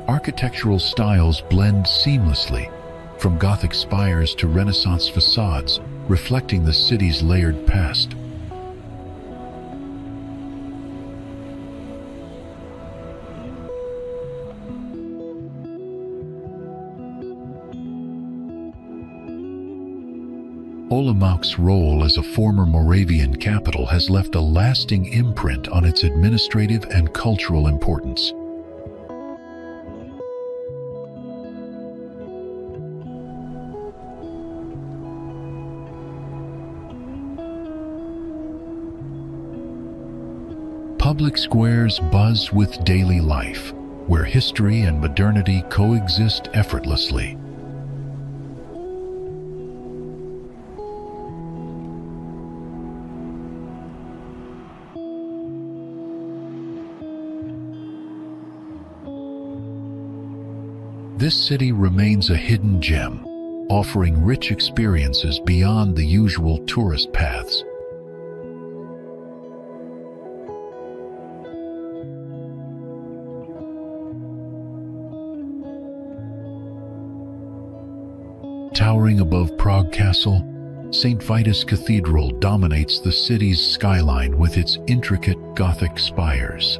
Architectural styles blend seamlessly, from Gothic spires to Renaissance facades, reflecting the city's layered past. Olomouc's role as a former Moravian capital has left a lasting imprint on its administrative and cultural importance. Public squares buzz with daily life, where history and modernity coexist effortlessly. This city remains a hidden gem, offering rich experiences beyond the usual tourist paths. Towering above Prague Castle, St. Vitus Cathedral dominates the city's skyline with its intricate Gothic spires.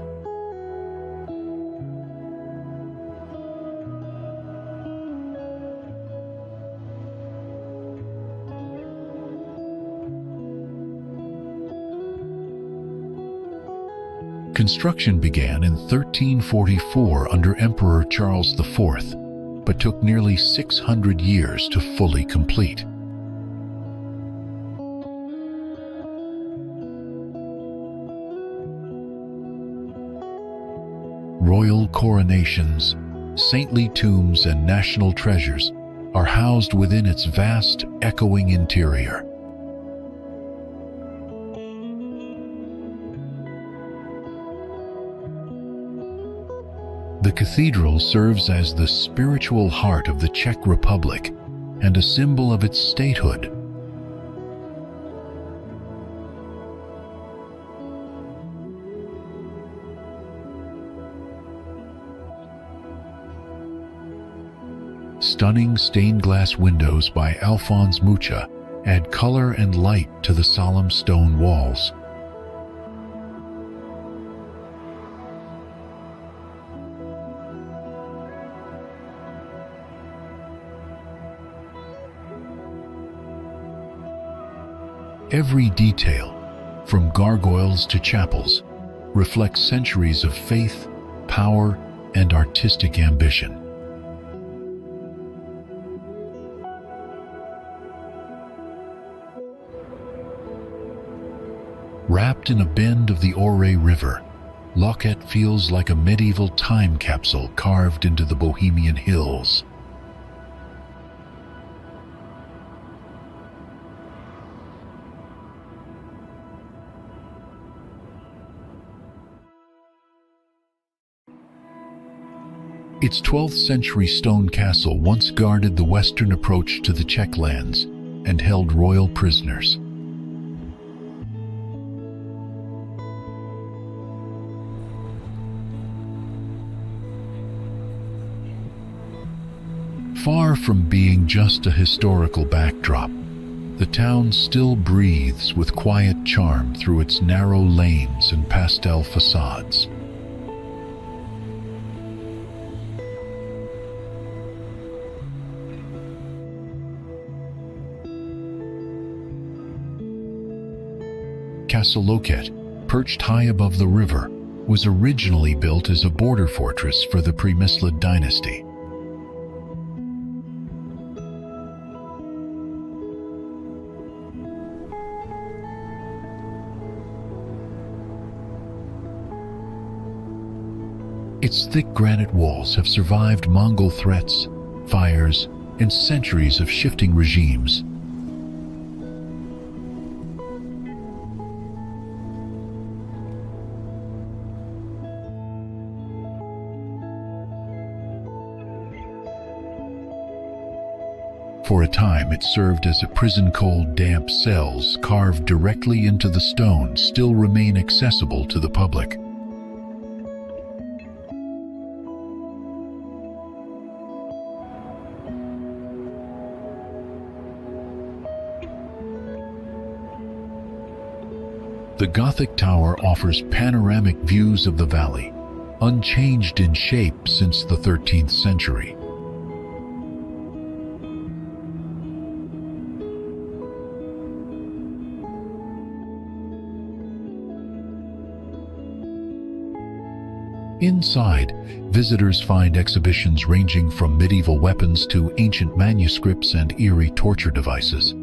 Construction began in 1344 under Emperor Charles IV, but took nearly 600 years to fully complete. Royal coronations, saintly tombs, and national treasures are housed within its vast, echoing interior. The cathedral serves as the spiritual heart of the Czech Republic and a symbol of its statehood. Stunning stained glass windows by Alphonse Mucha add color and light to the solemn stone walls. Every detail, from gargoyles to chapels, reflects centuries of faith, power, and artistic ambition. Wrapped in a bend of the Ore River, Loket feels like a medieval time capsule carved into the Bohemian hills. Its 12th century stone castle once guarded the western approach to the Czech lands and held royal prisoners. Far from being just a historical backdrop, the town still breathes with quiet charm through its narrow lanes and pastel facades. Castle Loket, perched high above the river, was originally built as a border fortress for the Přemyslid dynasty. Its thick granite walls have survived Mongol threats, fires, and centuries of shifting regimes. For a time, it served as a prison. Cold, damp cells carved directly into the stone still remain accessible to the public. The Gothic tower offers panoramic views of the valley, unchanged in shape since the 13th century. Inside, visitors find exhibitions ranging from medieval weapons to ancient manuscripts and eerie torture devices.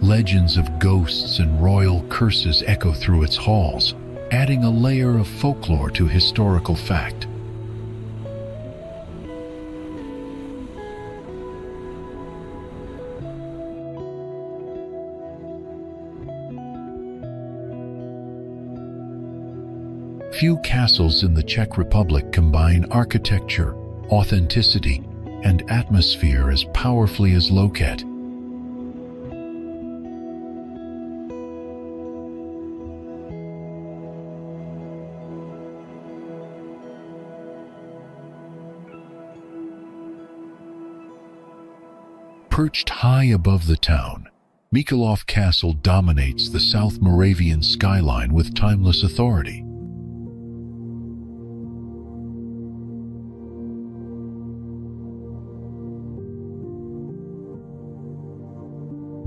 Legends of ghosts and royal curses echo through its halls, adding a layer of folklore to historical fact. Few castles in the Czech Republic combine architecture, authenticity, and atmosphere as powerfully as Loket. Perched high above the town, Mikulov Castle dominates the South Moravian skyline with timeless authority.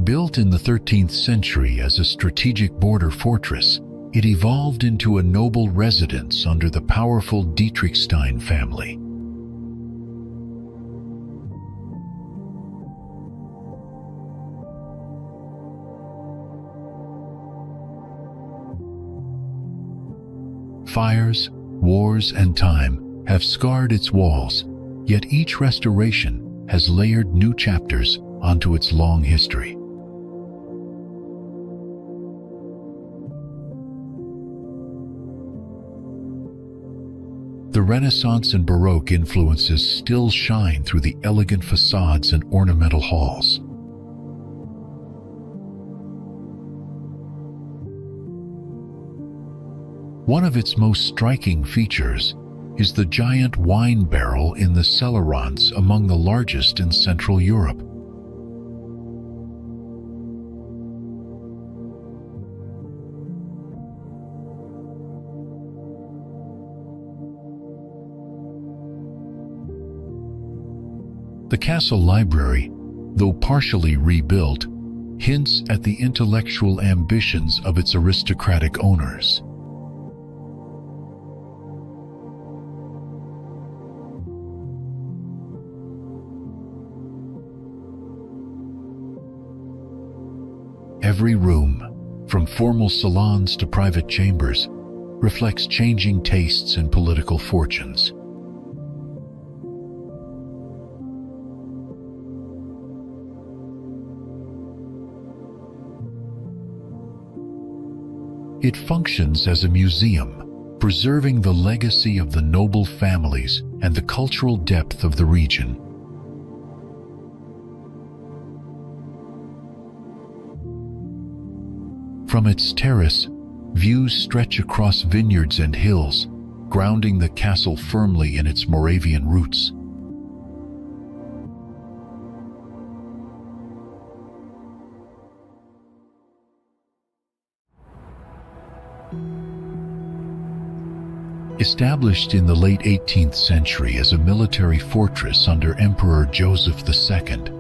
Built in the 13th century as a strategic border fortress, it evolved into a noble residence under the powerful Dietrichstein family. Fires, wars, and time have scarred its walls, yet each restoration has layered new chapters onto its long history. The Renaissance and Baroque influences still shine through the elegant facades and ornamental halls. One of its most striking features is the giant wine barrel in the cellarons, among the largest in Central Europe. The castle library, though partially rebuilt, hints at the intellectual ambitions of its aristocratic owners. Every room, from formal salons to private chambers, reflects changing tastes and political fortunes. It functions as a museum, preserving the legacy of the noble families and the cultural depth of the region. From its terrace, views stretch across vineyards and hills, grounding the castle firmly in its Moravian roots. Established in the late 18th century as a military fortress under Emperor Joseph II,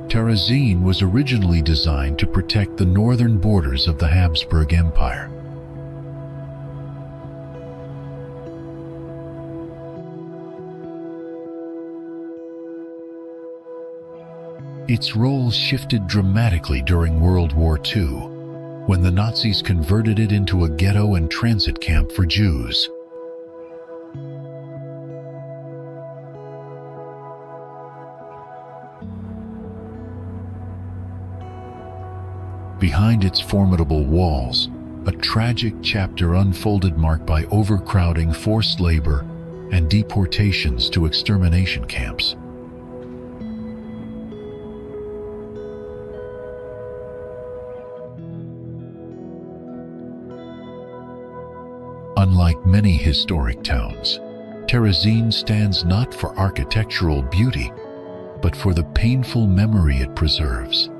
Terezín was originally designed to protect the northern borders of the Habsburg Empire. Its role shifted dramatically during World War II, when the Nazis converted it into a ghetto and transit camp for Jews. Behind its formidable walls, a tragic chapter unfolded marked by overcrowding, forced labor, and deportations to extermination camps. Unlike many historic towns, Terezín stands not for architectural beauty, but for the painful memory it preserves.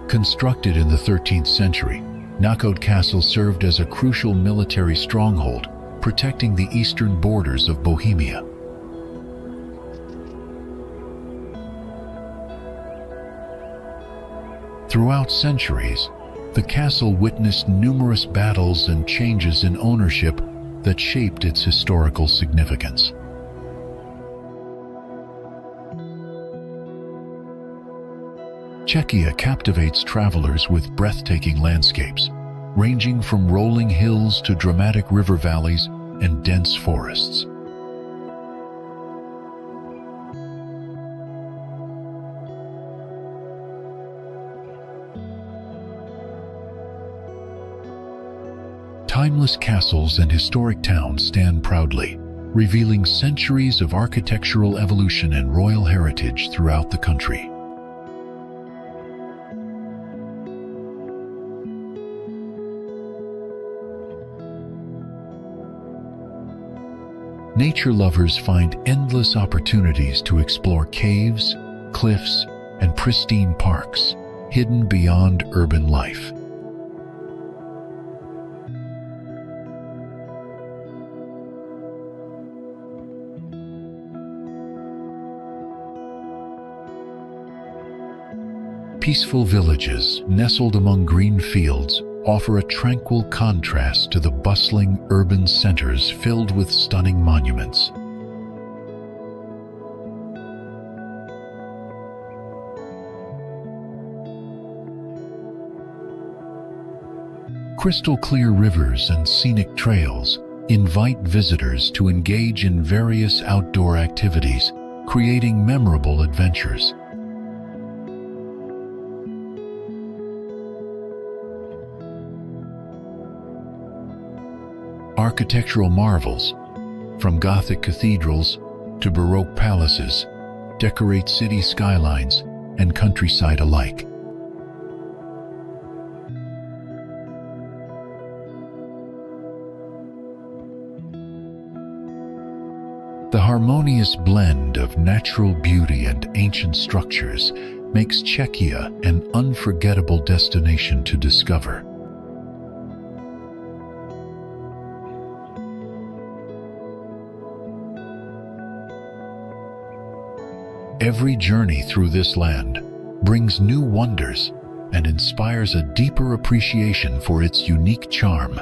Constructed in the 13th century, Náchod Castle served as a crucial military stronghold, protecting the eastern borders of Bohemia. Throughout centuries, the castle witnessed numerous battles and changes in ownership that shaped its historical significance. Czechia captivates travelers with breathtaking landscapes, ranging from rolling hills to dramatic river valleys and dense forests. Timeless castles and historic towns stand proudly, revealing centuries of architectural evolution and royal heritage throughout the country. Nature lovers find endless opportunities to explore caves, cliffs, and pristine parks, hidden beyond urban life. Peaceful villages, nestled among green fields, offer a tranquil contrast to the bustling urban centers filled with stunning monuments. Crystal-clear rivers and scenic trails invite visitors to engage in various outdoor activities, creating memorable adventures. Architectural marvels, from Gothic cathedrals to Baroque palaces, decorate city skylines and countryside alike. The harmonious blend of natural beauty and ancient structures makes Czechia an unforgettable destination to discover. Every journey through this land brings new wonders and inspires a deeper appreciation for its unique charm.